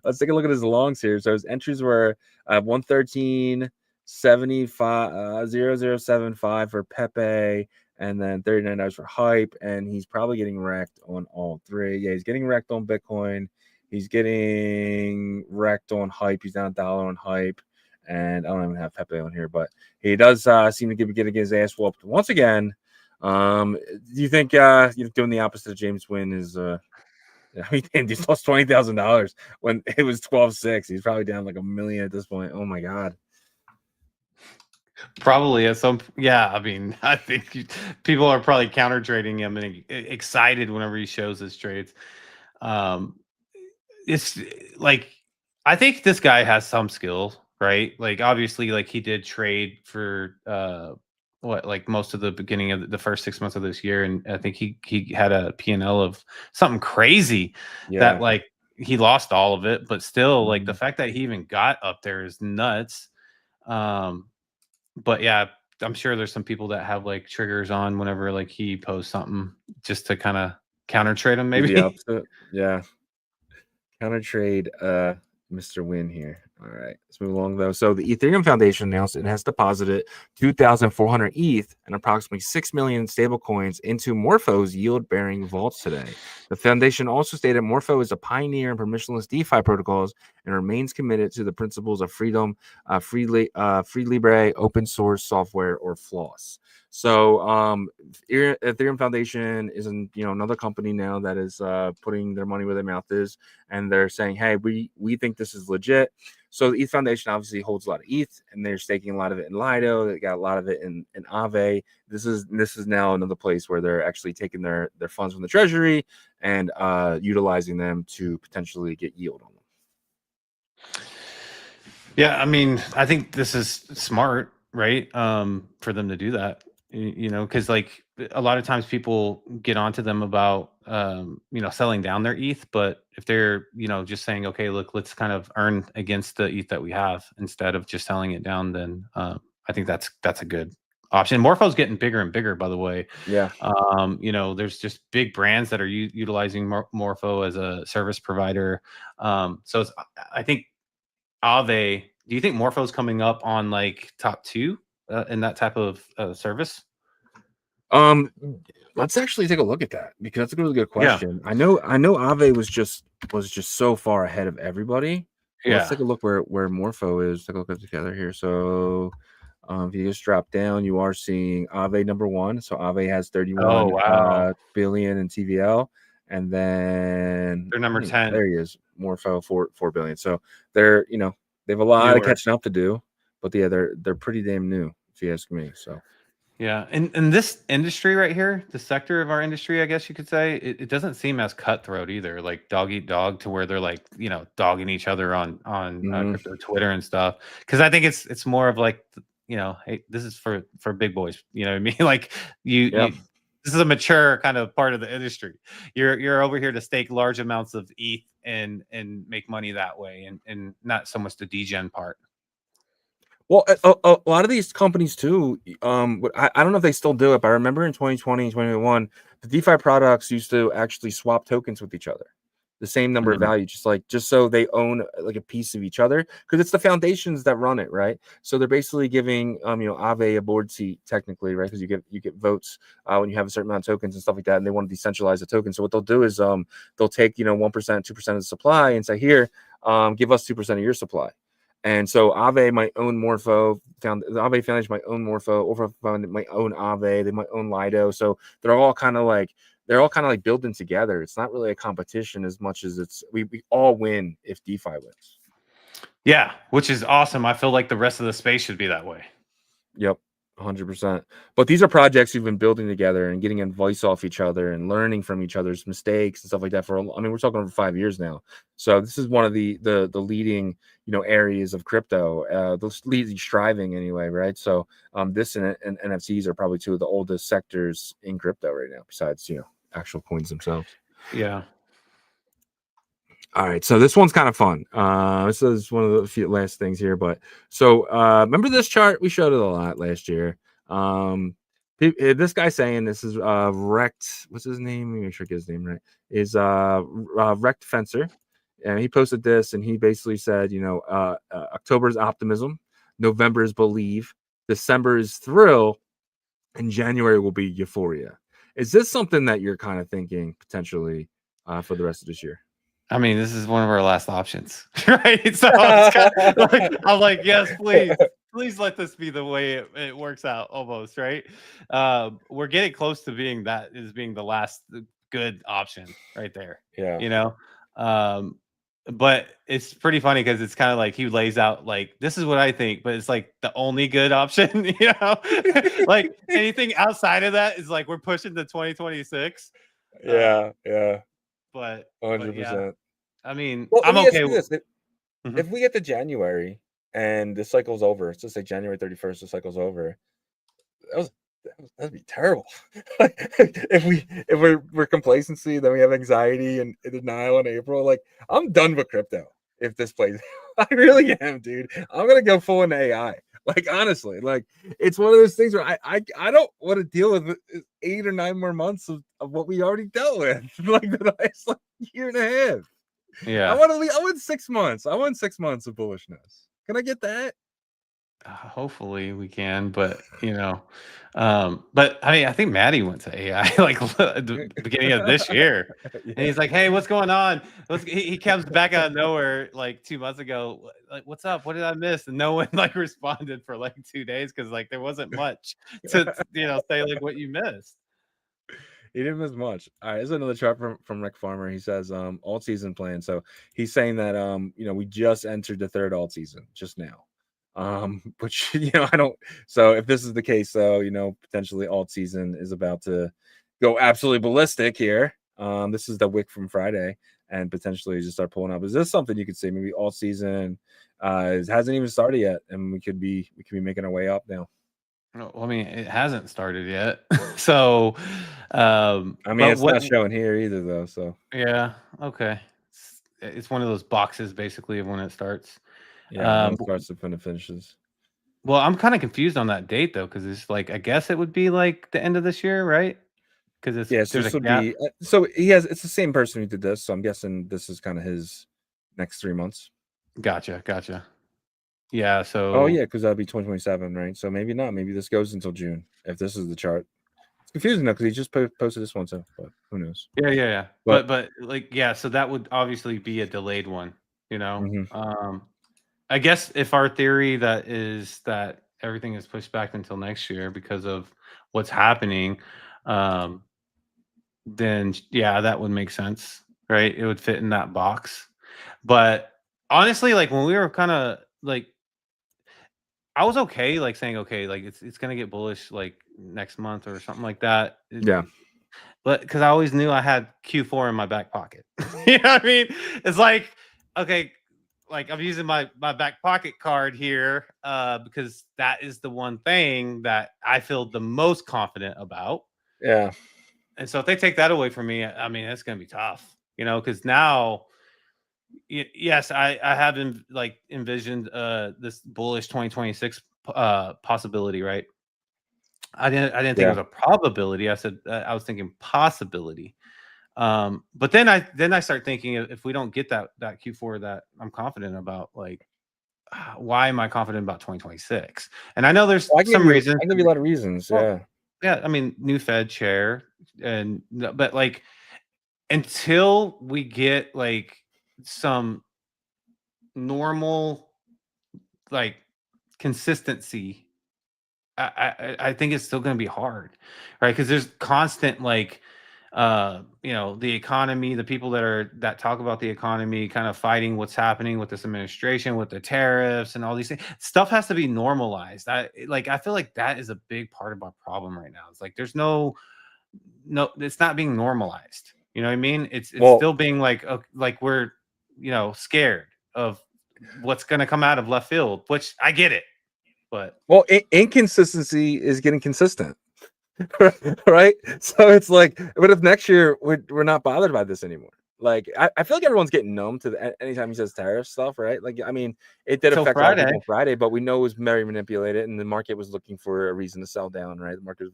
let's take a look at his longs here. So his entries were 113.75 0075 for Pepe, and then $39 for Hype, and he's probably getting wrecked on all three. Yeah, he's getting wrecked on Bitcoin. He's getting wrecked on Hype. He's down $1 on Hype, and I don't even have Pepe on here, but he does seem to be getting his ass whooped once again. Do you think doing the opposite of James Wynn is? I mean, he's lost $20,000 when it was 12.6. He's probably down like $1 million at this point. Oh my god. Probably at some, I mean, I think people are probably counter trading him and excited whenever he shows his trades. It's like, I think this guy has some skill, right? Like, obviously, like he did trade for like most of the beginning of the first 6 months of this year, and I think he had a P&L of something crazy that like he lost all of it, but still, like the fact that he even got up there is nuts. But yeah, I'm sure there's some people that have like triggers on whenever like he posts something just to kind of counter trade him, maybe. The opposite. Yeah. Counter trade Mr. Wynn here. All right, let's move along though. So the Ethereum Foundation announced it has deposited 2,400 ETH and approximately 6 million stablecoins into Morpho's yield-bearing vaults today. The foundation also stated Morpho is a pioneer in permissionless DeFi protocols and remains committed to the principles of freedom, free libre, open source software, or floss. So Ethereum Foundation is another company now that is putting their money where their mouth is, and they're saying, hey, we think this is legit. So the ETH Foundation obviously holds a lot of ETH, and they're staking a lot of it in Lido. They got a lot of it in Aave. This is now another place where they're actually taking their funds from the treasury and utilizing them to potentially get yield on them. Yeah, I mean, I think this is smart, right? For them to do that, because like a lot of times people get onto them about selling down their ETH, but if they're just saying, okay, look, let's kind of earn against the ETH that we have instead of just selling it down, then I think that's a good option. Morpho's getting bigger and bigger, by the way. Yeah. There's just big brands that are utilizing Morpho as a service provider. So I think Aave, do you think Morpho's coming up on like top 2 in that type of service? Let's actually take a look at that, because that's a really good question. Yeah. I know Aave was just so far ahead of everybody. Yeah. Let's take a look where Morpho is. Take a look at it together here. So if you just drop down, you are seeing Aave number 1. So Aave has 31 billion in TVL, and then they're number 10. There he is, Morpho 4 billion. So they're they have a lot of catching up to do, but yeah, they're pretty damn new, if you ask me. So. Yeah, and this industry right here, the sector of our industry, I guess you could say, it doesn't seem as cutthroat either, like dog eat dog, to where they're like dogging each other on crypto Twitter and stuff. Because I think it's more of like hey, this is for big boys. You know what I mean? Like you this is a mature kind of part of the industry. You're over here to stake large amounts of ETH and make money that way, and not so much the degen part. Well, a lot of these companies too, I don't know if they still do it, but I remember in 2020 and 2021, the DeFi products used to actually swap tokens with each other, the same number of value, just so they own like a piece of each other, because it's the foundations that run it, right? So they're basically giving Aave a board seat technically, right? Because you get votes when you have a certain amount of tokens and stuff like that, and they want to decentralize the token. So what they'll do is they'll take 1%, 2% of the supply and say, here, give us 2% of your supply. And so Aave might own Morpho, the Aave Foundation might own Morpho, Orpho might own Aave, they might own Lido. So they're all kind of like building together. It's not really a competition as much as it's we all win if DeFi wins. Yeah, which is awesome. I feel like the rest of the space should be that way. Yep. 100%. But these are projects you've been building together and getting advice off each other and learning from each other's mistakes and stuff like that we're talking over 5 years now. So this is one of the leading areas of crypto, those leading striving anyway, right? So this and NFTs are probably 2 of the oldest sectors in crypto right now, besides actual coins themselves. Yeah. All right, so this one's kind of fun. This is one of the few last things here, but so remember this chart? We showed it a lot last year. This guy saying this is Wrecked. What's his name? Let me make sure I get his name right. Is Wrecked Fencer, and he posted this, and he basically said, October is optimism, November is believe, December is thrill, and January will be euphoria. Is this something that you're kind of thinking potentially for the rest of this year? I mean, this is one of our last options, right? So I'm like, yes, please let this be the way it works out, almost, right? We're getting close to being the last good option right there. Yeah. But it's pretty funny because it's kind of like he lays out like, this is what I think, but it's like the only good option, like anything outside of that is like we're pushing to 2026. Yeah. But 100%. Yeah. I mean, well, I'm okay with this. If we get to January and the cycle's over, let's just say January 31st, the cycle's over. That'd be terrible. if we're complacency, then we have anxiety and denial in April. Like, I'm done with crypto if this plays. I really am, dude. I'm gonna go full into AI. Like, honestly, like it's one of those things where I don't want to deal with 8 or 9 more months of what we already dealt with, like the last year and a half. Yeah. I want 6 months. I want 6 months of bullishness. Can I get that? Hopefully we can, but but I mean, I think Maddie went to AI like at the beginning of this year, and he's like, "Hey, what's going on?" He comes back out of nowhere like 2 months ago. Like, what's up? What did I miss? And no one like responded for like 2 days because like there wasn't much to say like what you missed. He didn't miss much. All right, this is another chart from Rick Farmer. He says alt season plan. So he's saying that we just entered the third alt season just now. Which I don't. So if this is the case, though, potentially alt season is about to go absolutely ballistic here. This is the wick from Friday, and potentially just start pulling up. Is this something you could say? Maybe alt season hasn't even started yet, and we could be making our way up now. Well, I mean, it hasn't started yet, so I mean, it's not showing here either, though. So yeah, okay, it's one of those boxes basically of when it starts. Yeah, when it starts to when it finishes. Well, I'm kind of confused on that date though, because it's like I guess it would be like the end of this year, right? Because so this would be so it's the same person who did this, so I'm guessing this is kind of his next 3 months. Gotcha. Yeah. So. Oh yeah, because that'll be 2027, right? So maybe not. Maybe this goes until June if this is the chart. It's confusing though because he just posted this one, so but who knows? Yeah. But like so that would obviously be a delayed one, Mm-hmm. I guess if our theory that is that everything is pushed back until next year because of what's happening, then yeah, that would make sense, right? It would fit in that box. But honestly, like when we were kind of like, I was okay, like saying, okay, like it's gonna get bullish like next month or something like that. Yeah. But because I always knew I had Q4 in my back pocket. You know what I mean? It's like, okay, like I'm using my back pocket card here because that is the one thing that I feel the most confident about. Yeah. And so if they take that away from me, I mean, it's going to be tough, because now, yes, I have envisioned this bullish 2026 possibility, right? I didn't think it was a probability. I said I was thinking possibility. But then I start thinking if we don't get that Q4 that I'm confident about, like, why am I confident about 2026? And I know there's some reasons. I can give you a lot of reasons. Yeah. I mean, new Fed chair, but like until we get like some normal like consistency, I think it's still going to be hard, right? Because there's constant like the economy, the people that talk about the economy kind of fighting what's happening with this administration, with the tariffs and all these things. Stuff has to be normalized. I feel like that is a big part of our problem right now. It's like there's no, it's not being normalized. You know what I mean? It's still being like we're scared of what's going to come out of left field, which I get it. But inconsistency is getting consistent. Right, so it's like, but if next year we're not bothered by this anymore, like I feel like everyone's getting numb to anytime he says tariff stuff, right? Like, I mean, it did affect Friday, but we know it was very manipulated, and the market was looking for a reason to sell down, right? The market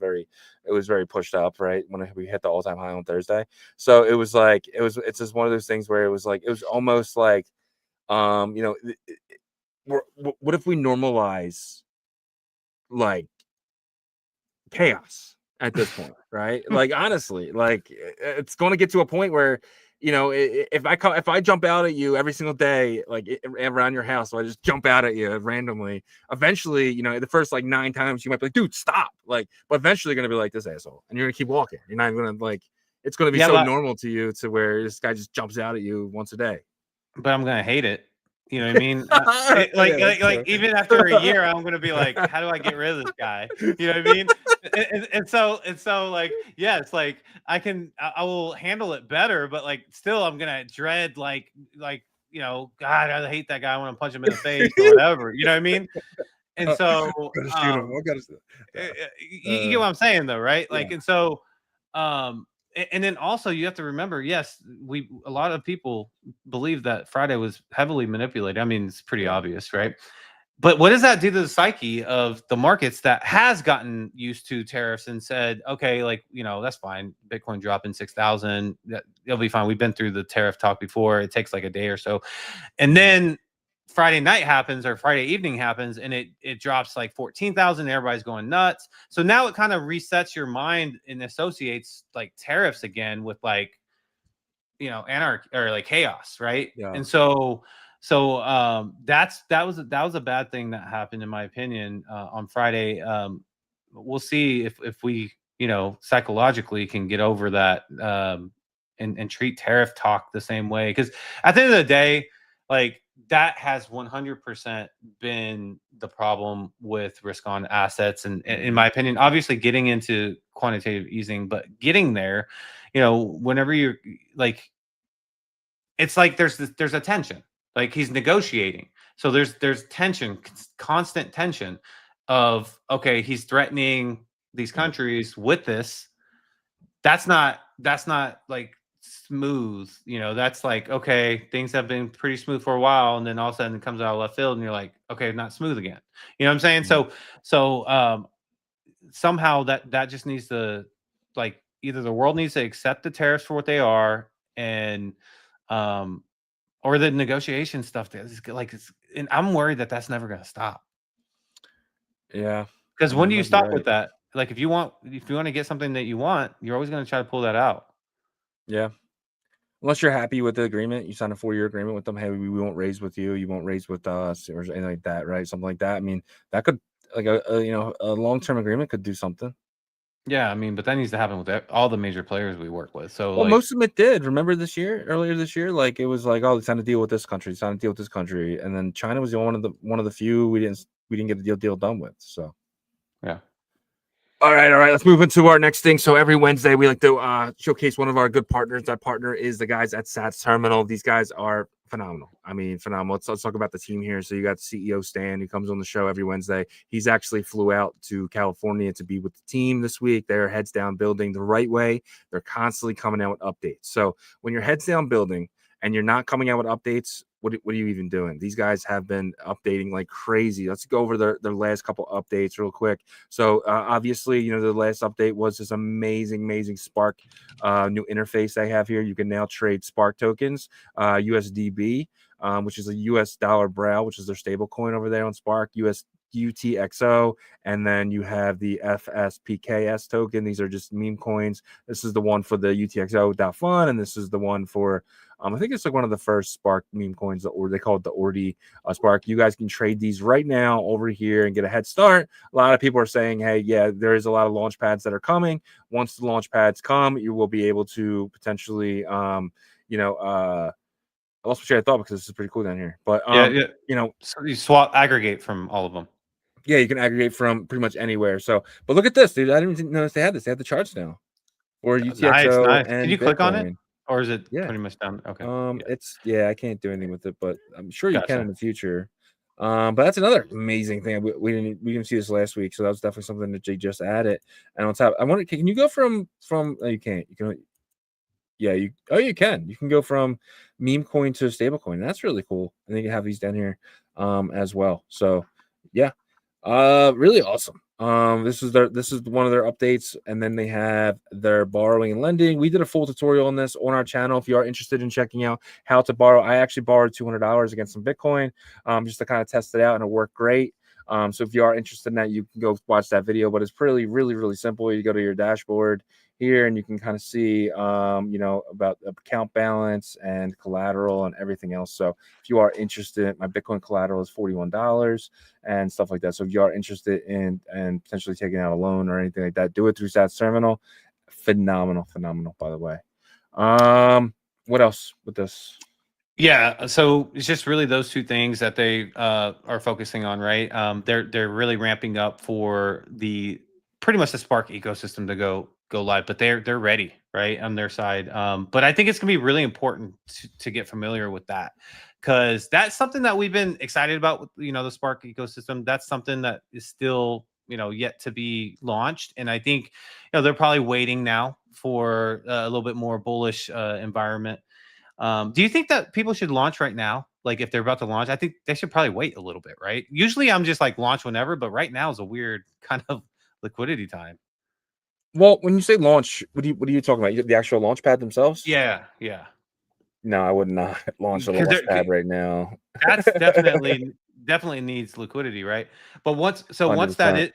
was very pushed up, right, when we hit the all-time high on Thursday. So it was like it's just one of those things where it was almost like what if we normalize like chaos at this point, right? Like, honestly, like it's going to get to a point where if I jump out at you every single day, like around your house, so I just jump out at you randomly, eventually, the first like 9 times you might be like, dude, stop, like, but eventually you're gonna be like, this asshole, and you're gonna keep walking. You're not even gonna it's gonna be normal to you to where this guy just jumps out at you once a day. But I'm gonna hate it. You know what I mean? Like even after a year, I'm gonna be like, how do I get rid of this guy? You know what I mean? and so like, yeah, it's like I will handle it better, but like still I'm gonna dread like God, I hate that guy when I punch him in the face or whatever. You know what I mean? And so you get what I'm saying though, right? Like, and so and then also you have to remember, yes, a lot of people believe that Friday was heavily manipulated. I mean, it's pretty obvious, right? But what does that do to the psyche of the markets that has gotten used to tariffs and said, okay, like, you know, that's fine. Bitcoin dropping 6,000. It'll be fine. We've been through the tariff talk before. It takes like a day or so. And then Friday night happens or Friday evening happens and it drops like 14,000. Everybody's going nuts. So now it kind of resets your mind and associates like tariffs again with like, you know, anarchy or like chaos, right? Yeah. And so that was a bad thing that happened in my opinion on Friday. We'll see if we, you know, psychologically can get over that and treat tariff talk the same way, because at the end of the day, like that has 100% been the problem with risk on assets. And in my opinion, obviously getting into quantitative easing, but getting there, you know, whenever you're like, it's like there's a tension, like he's negotiating. So there's tension, constant tension of, okay, he's threatening these countries with this. That's not like smooth, you know. That's like, okay, things have been pretty smooth for a while, and then all of a sudden it comes out of left field and you're like, okay, not smooth again. You know what I'm saying? So somehow that just needs to, like, either the world needs to accept the tariffs for what they are, and or the negotiation stuff that is like, and I'm worried that that's never going to stop. Yeah, because when do you stop with that? Like, if you want to get something that you want, you're always going to try to pull that out. Yeah. Unless you're happy with the agreement, you sign a 4-year agreement with them. Hey, we won't raise with you. You won't raise with us, or anything like that, right? Something like that. I mean, that could, like a long-term agreement could do something. Yeah, I mean, but that needs to happen with all the major players we work with. So, well, like, most of them it did. Remember earlier this year, like it was like, oh, they signed a deal with this country, signed a deal with this country, and then China was one of the few we didn't get the deal done with. So, yeah. All right. Let's move into our next thing. So every Wednesday we like to showcase one of our good partners. That partner is the guys at Sats Terminal. These guys are phenomenal. I mean, phenomenal. Let's talk about the team here. So you got CEO Stan, who comes on the show every Wednesday. He's actually flew out to California to be with the team this week. They're heads down building the right way. They're constantly coming out with updates. So when you're heads down building and you're not coming out with updates, what are you even doing? These guys have been updating like crazy. Let's go over their last couple updates real quick. So obviously, you know, the last update was this amazing Spark new interface they have here. You can now trade Spark tokens, USDB, which is a US dollar brow, which is their stable coin over there on Spark, UTXO, and then you have the FSPKS token. These are just meme coins. This is the one for the UTXO.fun, and this is the one for I think it's like one of the first Spark meme coins, or they call it the Ordi Spark. You guys can trade these right now over here and get a head start. A lot of people are saying, hey, yeah, there is a lot of launch pads that are coming. Once the launch pads come, you will be able to potentially, I lost my train of thought because this is pretty cool down here. But yeah. You know, So you aggregate from all of them. Yeah, you can aggregate from pretty much anywhere. So, but look at this, dude. I didn't even notice they had this. They had the charts now for UTXO Nice. and Can you Bitcoin. click on it, or is it pretty much down? Okay. I can't do anything with it, but I'm sure you can Gotcha. in the future. But that's another amazing thing. We didn't see this last week, so that was definitely something that they just added. And on top, I wonder, can you go from? Oh, you can't. You can. Yeah, you can. You can go from meme coin to stablecoin. That's really cool. And then you have these down here as well. So yeah. Really awesome. This is one of their updates, and then they have their borrowing and lending. We did a full tutorial on this on our channel. If you are interested in checking out how to borrow, I actually borrowed $200 against some Bitcoin, just to kind of test it out, and it worked great. So if you are interested in that, you can go watch that video. But it's really simple. You go to your dashboard here, and you can kind of see, about account balance and collateral and everything else. So if you are interested, my Bitcoin collateral is $41 and stuff like that. So if you are interested in and potentially taking out a loan or anything like that, do it through Sats Terminal. Phenomenal, by the way. What else with this? Yeah, so it's just really those two things that they are focusing on, right? They're really ramping up for pretty much the Spark ecosystem to go live, but they're ready, right, on their side. But I think it's gonna be really important to get familiar with that, because that's something that we've been excited about with, the Spark ecosystem. That's something that is still, yet to be launched, and I think they're probably waiting now for a little bit more bullish environment. Do you think that people should launch right now? like if they're about to launch, I think they should probably wait a little bit, right? Usually I'm just like launch whenever, but right now is a weird kind of liquidity time. Well, when you say launch, what are you talking about? The actual launch pad themselves? Yeah. No, I would not launch a Because launch pad right now. that's definitely needs liquidity, right? But once 100%.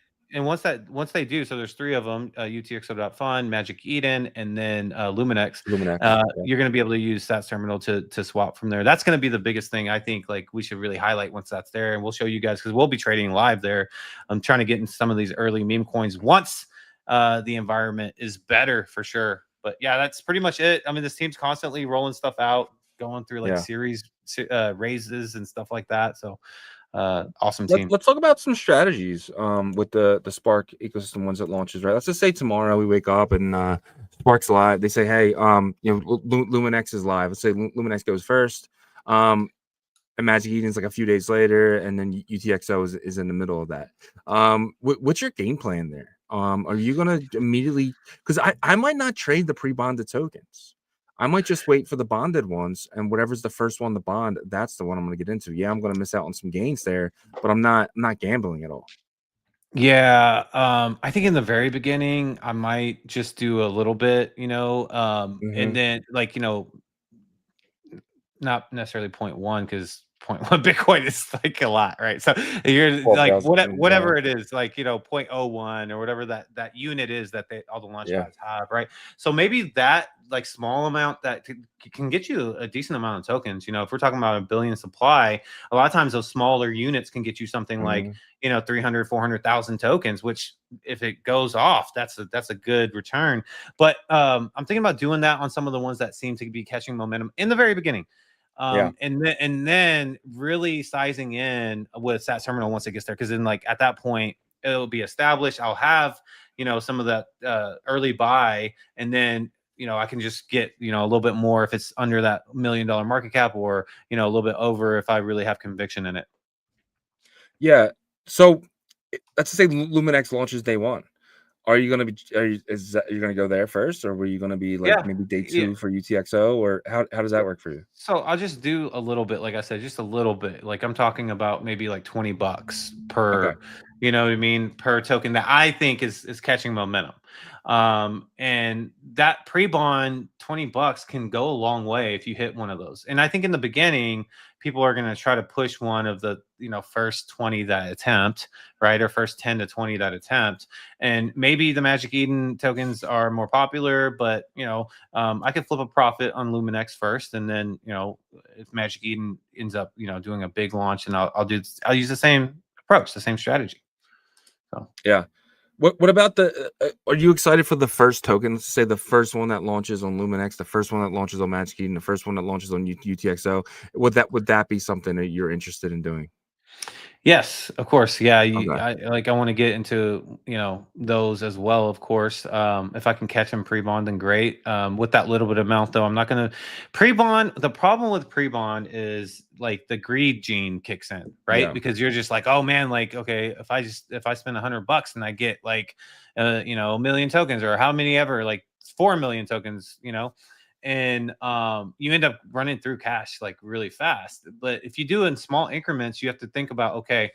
once they do, so there's 3 of them, UTXO.fund, Magic Eden, and then Luminex. Luminex, yeah. You're going to be able to use Sats Terminal to swap from there. That's going to be the biggest thing I think like we should really highlight once that's there, and we'll show you guys because we'll be trading live there. I'm trying to get in some of these early meme coins once the environment is better for sure. But yeah, that's pretty much it. I mean, this team's constantly rolling stuff out, going through like series raises and stuff like that. So awesome team. Let's talk about some strategies with the Spark ecosystem once it launches, right? Let's just say tomorrow we wake up and Spark's live. They say, hey, Luminex is live. Let's say Luminex goes first. And Magic Eden's like a few days later, and then UTXO is in the middle of that. What's your game plan there? Are you gonna immediately, because I might not trade the pre-bonded tokens. I might just wait for the bonded ones, and whatever's the first one to bond, that's the one I'm going to get into. Yeah, I'm going to miss out on some gains there, but I'm not gambling at all. Yeah, I think in the very beginning, I might just do a little bit, and then like, not necessarily 0.1 because 0.1 Bitcoin is like a lot, right? So you're like whatever it is, like 0.01 or whatever that unit is that all the launch pads have, right? So maybe that like small amount that can get you a decent amount of tokens. If we're talking about a billion supply, a lot of times those smaller units can get you something like 300, 400,000 tokens, which if it goes off, that's a good return. But I'm thinking about doing that on some of the ones that seem to be catching momentum in the very beginning. And then really sizing in with Sats Terminal once it gets there, because then like at that point it'll be established. I'll have some of that early buy, and then I can just get a little bit more if it's under that $1 million market cap, or a little bit over if I really have conviction in it. Yeah. So let's say Luminex launches day one. Are you going to be? You're going to go there first, or were you going to be like maybe day 2 for UTXO, or how does that work for you? So I'll just do a little bit, like I said, just a little bit. Like I'm talking about maybe like $20 per, you know what I mean, per token that I think is catching momentum. And that pre-bond $20 can go a long way if you hit one of those. And I think in the beginning, people are going to try to push one of the first 20 that attempt, right, or first 10 to 20 that attempt. And maybe the Magic Eden tokens are more popular, but I could flip a profit on Luminex first, and then if Magic Eden ends up doing a big launch, and I'll use the same approach, the same strategy. So yeah. What about the? Are you excited for the first token? Say the first one that launches on Luminex, the first one that launches on Magic Eden, the first one that launches on UTXO. Would that be something that you're interested in doing? Yes, of course. Yeah, I want to get into those as well, of course. If I can catch them pre-bond, then great. With that little bit of amount, though, I'm not going to pre-bond. The problem with pre-bond is like the greed gene kicks in, right? Because you're just like, oh man, like okay, if I spend $100 and I get like a million tokens, or how many ever, like 4 million tokens, and you end up running through cash like really fast. But if you do in small increments, you have to think about, okay,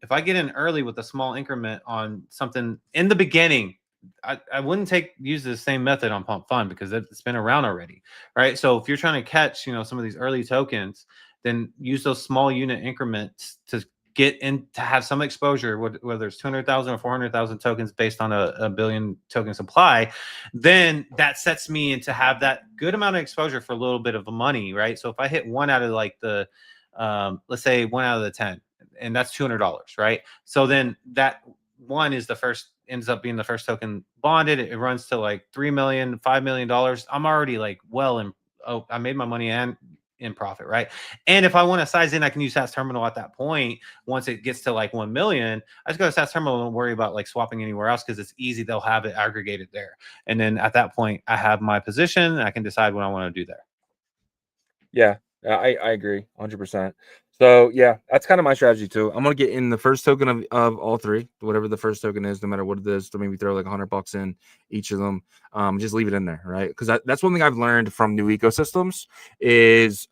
if I get in early with a small increment on something in the beginning, I wouldn't use the same method on Pump Fund because it's been around already, right? So if you're trying to catch some of these early tokens, then use those small unit increments to get in, to have some exposure, whether it's 200,000 or 400,000 tokens based on a billion token supply. Then that sets me in to have that good amount of exposure for a little bit of money, right? So if I hit one out of like the let's say 1 out of the 10, and that's $200, right? So then that one is ends up being the first token bonded. It runs to like 3 million, $5 million. I'm already like I made my money and in profit, right? And if I want to size in, I can use Sats Terminal at that point. Once it gets to like 1 million, I just go to Sats Terminal and worry about like swapping anywhere else because it's easy. They'll have it aggregated there. And then at that point, I have my position and I can decide what I want to do there. Yeah, I agree 100%. So yeah, that's kind of my strategy too. I'm gonna get in the first token of all three, whatever the first token is, no matter what it is. So maybe throw like $100 in each of them. Just leave it in there, right? Because that's one thing I've learned from new ecosystems is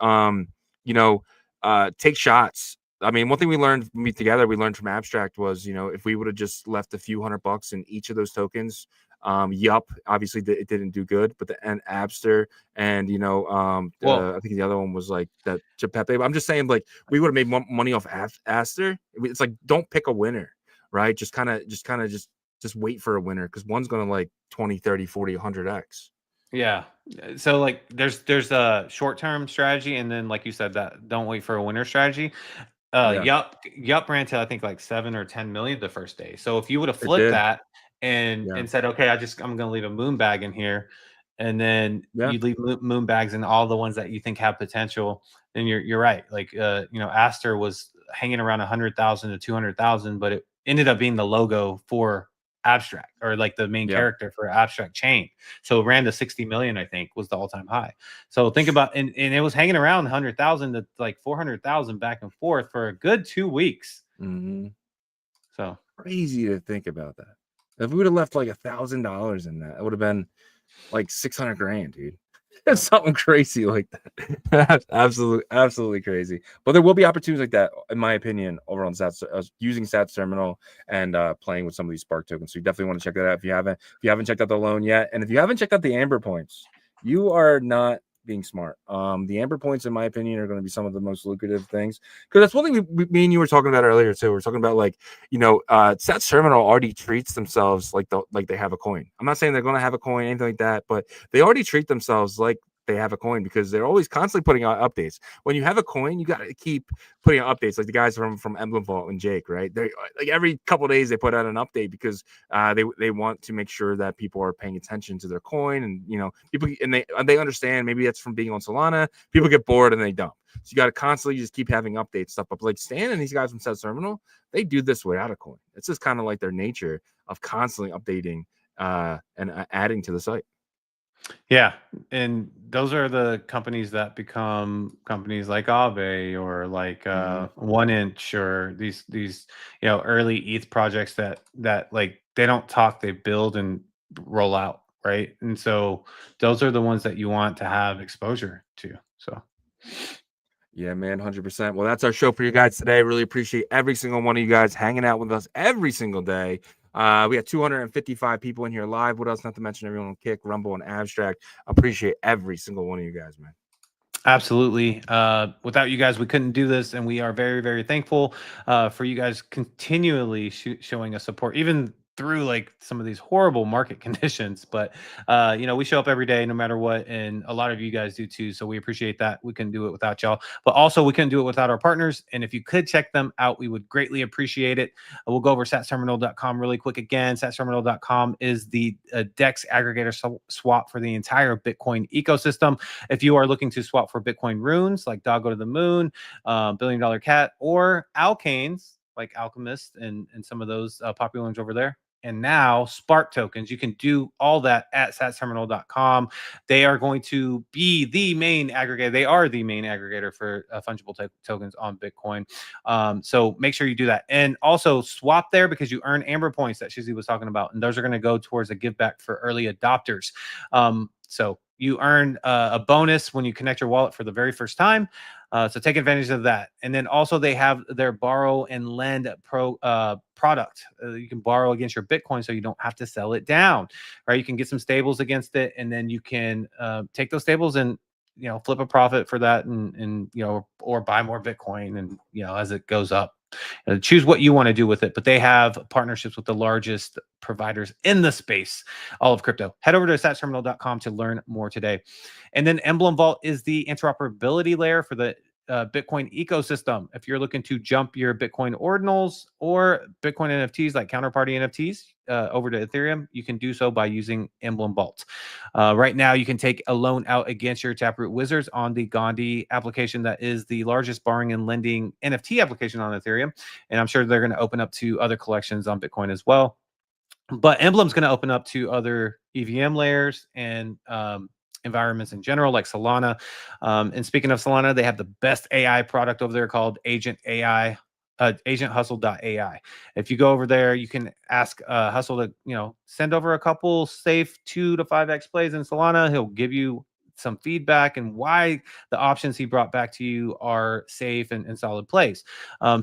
take shots. I mean, one thing we learned from Abstract was, if we would have just left a few $100 in each of those tokens, Yup, obviously it didn't do good, but and Abster and I think the other one was like that Japepe. I'm just saying, like, we would have made more money off Aster. It's like, don't pick a winner, right? Just wait for a winner, because one's gonna like 20, 30, 40, 100x. Yeah. So like there's a short-term strategy, and then like you said, that don't wait for a winner strategy. Yup ran to I think like 7 or 10 million the first day. So if you would have flipped that and said, okay, I'm gonna leave a moon bag in here, and then you leave moon bags in all the ones that you think have potential, then you're right. Like Aster was hanging around 100,000 to 200,000, but it ended up being the logo for Abstract, or like the main character for Abstract chain. So it ran to 60 million, I think, was the all-time high. So think about, and it was hanging around 100,000 to like 400,000 back and forth for a good 2 weeks. So crazy to think about that. If we would have left like $1,000 in that, it would have been like 600 grand, dude. It's something crazy like that. absolutely crazy. But there will be opportunities like that, in my opinion, over on Sats, using Sats Terminal and playing with some of these Spark tokens. So you definitely want to check that out if you haven't checked out the loan yet, and if you haven't checked out the Amber points, you are not being smart. The Amber points, in my opinion, are going to be some of the most lucrative things, because that's one thing me and you were talking about earlier too. We're talking about, like, Sats Terminal already treats themselves like they have a coin. I'm not saying they're going to have a coin, anything like that, but they already treat themselves like they have a coin, because they're always constantly putting out updates. When you have a coin, you got to keep putting out updates, like the guys from Emblem Vault and Jake, right? They like every couple of days they put out an update, because they want to make sure that people are paying attention to their coin, and people, and they understand, maybe that's from being on Solana, people get bored and they dump. So you got to constantly just keep having updates stuff. But like Stan and these guys from Sats Terminal, they do this without a coin. It's just kind of like their nature of constantly updating and adding to the site. Yeah, and those are the companies that become companies like Aave, or like 1inch, or these early ETH projects that like, they don't talk, they build and roll out, right? And so those are the ones that you want to have exposure to. So yeah, man, 100%. Well, that's our show for you guys today. Really appreciate every single one of you guys hanging out with us every single day. We got 255 people in here live with us, not to mention everyone on Kick, Rumble, and Abstract. Appreciate every single one of you guys, man. Absolutely. Without you guys, we couldn't do this, and we are very, very thankful for you guys continually showing us support, even through like some of these horrible market conditions. But we show up every day no matter what, and a lot of you guys do too, so we appreciate that. We couldn't do it without y'all, but also we couldn't do it without our partners, and if you could check them out, we would greatly appreciate it. We'll go over satsterminal.com really quick again. Satsterminal.com is the DEX aggregator swap for the entire Bitcoin ecosystem. If you are looking to swap for Bitcoin runes like Dog Go to the Moon, $1 Billion Cat, or Alkanes like Alchemist and some of those popular ones over there, and now Spark tokens, you can do all that at satsterminal.com. They are going to be the main aggregator. They are the main aggregator for fungible tokens on Bitcoin. So make sure you do that. And also swap there, because you earn Amber points that Shizzy was talking about. And those are going to go towards a give back for early adopters. So you earn a bonus when you connect your wallet for the very first time. So take advantage of that. And then also they have their borrow and lend product. You can borrow against your Bitcoin, so you don't have to sell it down, right? You can get some stables against it, and then you can take those stables and flip a profit for that, and or buy more Bitcoin, and as it goes up. Choose what you want to do with it, but they have partnerships with the largest providers in the space, all of crypto. Head over to satsterminal.com to learn more today. And then Emblem Vault is the interoperability layer for the Bitcoin ecosystem. If you're looking to jump your Bitcoin ordinals or Bitcoin NFTs like counterparty NFTs over to Ethereum, you can do so by using Emblem Vault. Right now, you can take a loan out against your Taproot Wizards on the Gandhi application that is the largest borrowing and lending NFT application on Ethereum. And I'm sure they're going to open up to other collections on Bitcoin as well. But Emblem's going to open up to other EVM layers and environments in general, like Solana. And speaking of Solana, they have the best AI product over there called Agent AI, agenthustle.ai. If you go over there, you can ask Hustle to send over a couple safe 2 to 5x plays in Solana. He'll give you some feedback and why the options he brought back to you are safe and solid plays.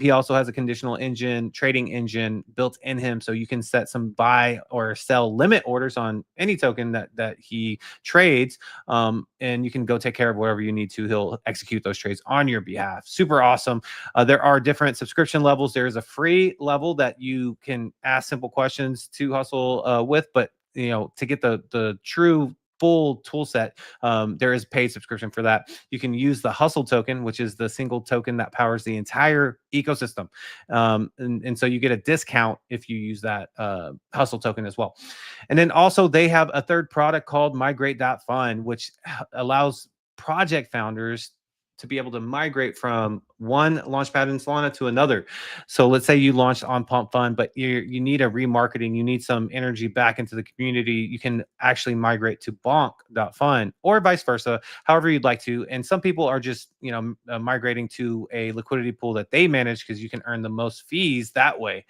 He also has a conditional engine, trading engine built in him, so you can set some buy or sell limit orders on any token that he trades, and you can go take care of whatever you need to. He'll execute those trades on your behalf. Super awesome. There are different subscription levels. There is a free level that you can ask simple questions to Hustle with, but to get the true full tool set, there is paid subscription for that. You can use the Hustle token, which is the single token that powers the entire ecosystem, and so you get a discount if you use that Hustle token as well. And then also they have a third product called Migrate.Fund, which allows project founders to be able to migrate from one launchpad in Solana to another. So let's say you launched on Pump Fund, but you need a remarketing, you need some energy back into the community. You can actually migrate to Bonk.Fund or vice versa, however you'd like to. And some people are just migrating to a liquidity pool that they manage because you can earn the most fees that way.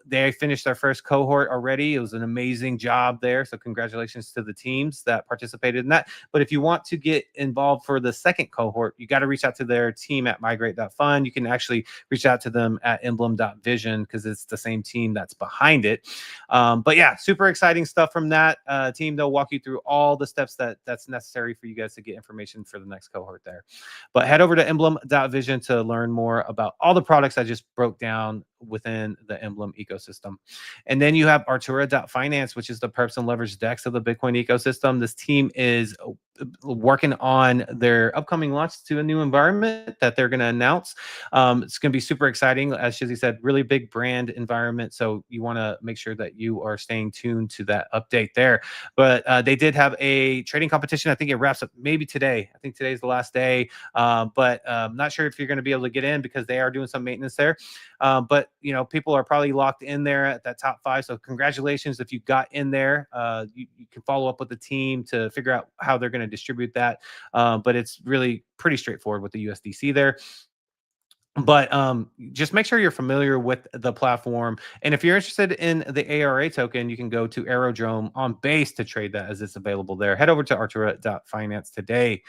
They finished their first cohort already. It was an amazing job there. So congratulations to the teams that participated in that. But if you want to get involved for the second cohort, you got to reach out to their team at Migrate.Fund. You can actually reach out to them at Emblem.Vision because it's the same team that's behind it. But yeah, super exciting stuff from that team. They'll walk you through all the steps that's necessary for you guys to get information for the next cohort there. But head over to Emblem.Vision to learn more about all the products I just broke down within the Emblem ecosystem. And then you have Artura.Finance, which is the perps and leverage DEX of the Bitcoin ecosystem. This team is working on their upcoming launch to a new environment that they're going to announce. It's going to be super exciting. As Shizzy said, really big brand environment. So you want to make sure that you are staying tuned to that update there. But they did have a trading competition. I think it wraps up maybe today. I think today's the last day. But I'm not sure if you're going to be able to get in because they are doing some maintenance there. But people are probably locked in there at that top 5. So congratulations if you got in there. You can follow up with the team to figure out how they're going to distribute that. But it's really pretty straightforward with the USDC there. But just make sure you're familiar with the platform. And if you're interested in the ARA token, you can go to Aerodrome on Base to trade that as it's available there. Head over to Artura.Finance today.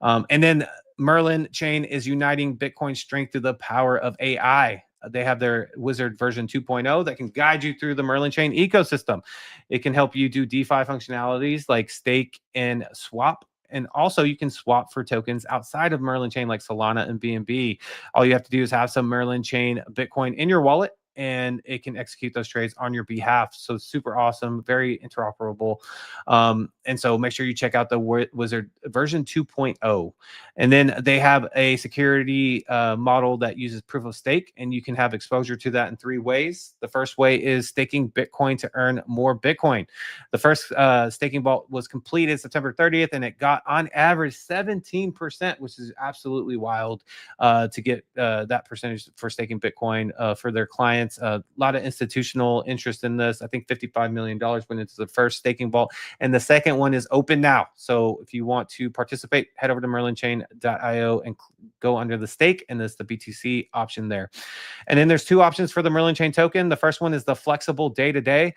And then Merlin Chain is uniting Bitcoin strength through the power of AI. They have their Wizard version 2.0 that can guide you through the Merlin Chain ecosystem. It can help you do DeFi functionalities like stake and swap. And also you can swap for tokens outside of Merlin Chain like Solana and BNB. All you have to do is have some Merlin Chain Bitcoin in your wallet, and it can execute those trades on your behalf. So super awesome, very interoperable. And so make sure you check out the Wizard version 2.0. And then they have a security model that uses proof of stake, and you can have exposure to that in 3 ways. The first way is staking Bitcoin to earn more Bitcoin. The first staking vault was completed September 30th, and it got on average 17%, which is absolutely wild to get that percentage for staking Bitcoin for their clients. A lot of institutional interest in this. I think $55 million went into the first staking vault, and the second one is open now. So if you want to participate, head over to merlinchain.io and go under the stake, and there's the BTC option there. And then there's 2 options for the Merlin Chain token. The first one is the flexible day-to-day.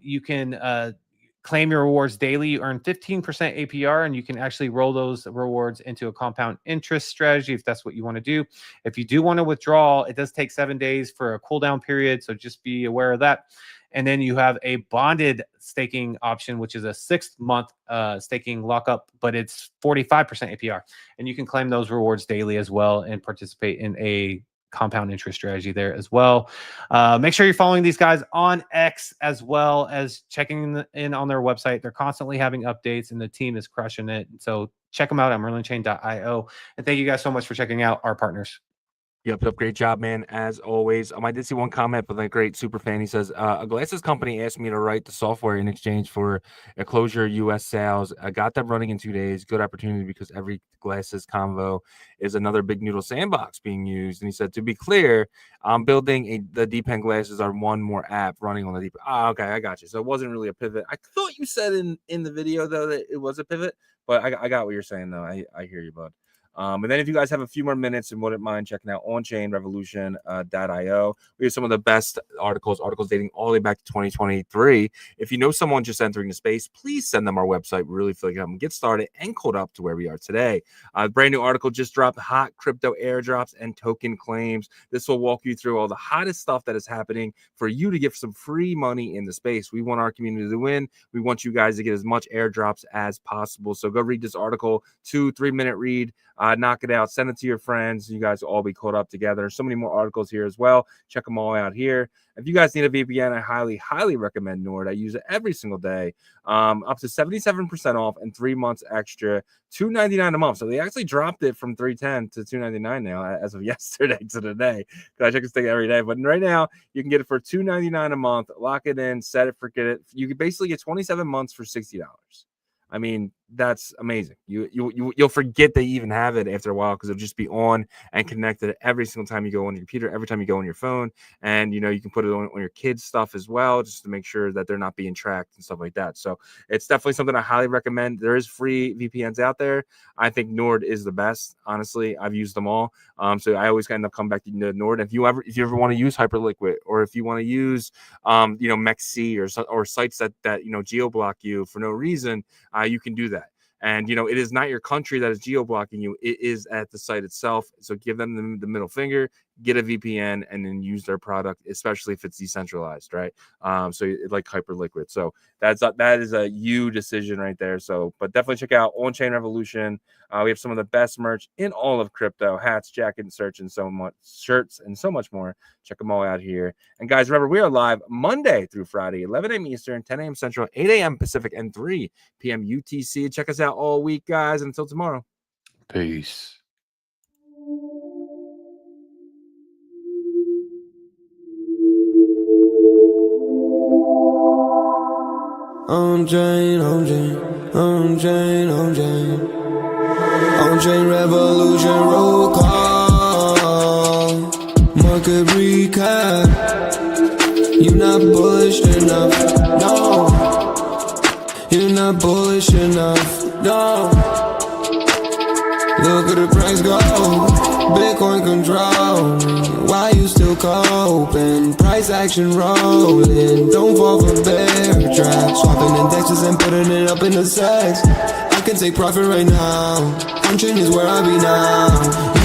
You can claim your rewards daily. You earn 15% APR, and you can actually roll those rewards into a compound interest strategy if that's what you want to do. If you do want to withdraw, it does take 7 days for a cooldown period, so just be aware of that. And then you have a bonded staking option, which is a 6-month staking lockup, but it's 45% APR. And you can claim those rewards daily as well and participate in a compound interest strategy there as well. Make sure you're following these guys on X as well as checking in on their website. They're constantly having updates, and the team is crushing it. So check them out at merlinchain.io. And thank you guys so much for checking out our partners. Yep, great job, man, as always. I did see one comment, but a great super fan. He says, a glasses company asked me to write the software in exchange for a closure US sales. I got that running in 2 days. Good opportunity because every glasses convo is another big noodle sandbox being used. And he said, to be clear, I'm building the Depend glasses are one more app running on the Deep. Okay, I got you. So it wasn't really a pivot. I thought you said in the video, though, that it was a pivot, but I got what you're saying, though. I hear you, bud. And then if you guys have a few more minutes and wouldn't mind checking out onchainrevolution.io, we have some of the best articles dating all the way back to 2023. If you know someone just entering the space, please send them our website. We really feel like them get started and code up to where we are today. Brand new article just dropped, hot crypto airdrops and token claims. This will walk you through all the hottest stuff that is happening for you to get some free money in the space. We want our community to win. We want you guys to get as much airdrops as possible. So go read this article, 2-3 minute read, knock it out, send it to your friends. You guys will all be caught up together. There's so many more articles here as well. Check them all out here. If you guys need a VPN, I highly recommend Nord. I use it every single day. Up to 77% off and 3 months extra, $2.99 a month. So they actually dropped it from $3.10 to $2.99 now as of yesterday to today. Because I check this thing every day. But right now, you can get it for $2.99 a month. Lock it in, set it, forget it. You can basically get 27 months for $60. I mean, that's amazing. You'll forget they even have it after a while because it'll just be on and connected every single time you go on your computer, every time you go on your phone. And, you can put it on your kids' stuff as well, just to make sure that they're not being tracked and stuff like that. So it's definitely something I highly recommend. There is free VPNs out there. I think Nord is the best. Honestly, I've used them all. So I always end up coming back to Nord. If you ever want to use Hyperliquid, or if you want to use, MEXC or sites that geo-block you for no reason, you can do that. And, it is not your country that is geo-blocking you. It is at the site itself. So give them the middle finger, get a VPN, and then use their product, especially if it's decentralized, right? So like Hyperliquid. So that is a you decision right there. So, but definitely check out OnChain Revolution. We have some of the best merch in all of crypto: hats, jackets, shirts, and so much more. Check them all out here. And guys, remember, we are live Monday through Friday, 11 a.m. Eastern, 10 a.m. Central, 8 a.m. Pacific, and 3 p.m. UTC. Check us out all week, guys. Until tomorrow. Peace. OnChain Revolution roll call. Market recap. You not bullish enough, no. You're not bullish enough, no. Look at the price go. Bitcoin control. Why you still coping? Price action rolling. Don't fall for bear trap. Swapping indexes and putting it up in the sex. I can take profit right now. OnChain is where I be now.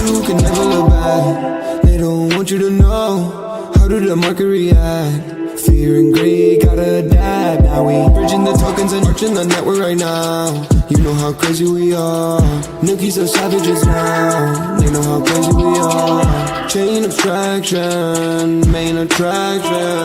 You can never look back. They don't want you to know. How did the market react? Fear and greed, gotta adapt. Now we bridging the tokens and marching the network right now. You know how crazy we are. Nookies are savages now. They know how crazy we are. Chain abstraction, main attraction.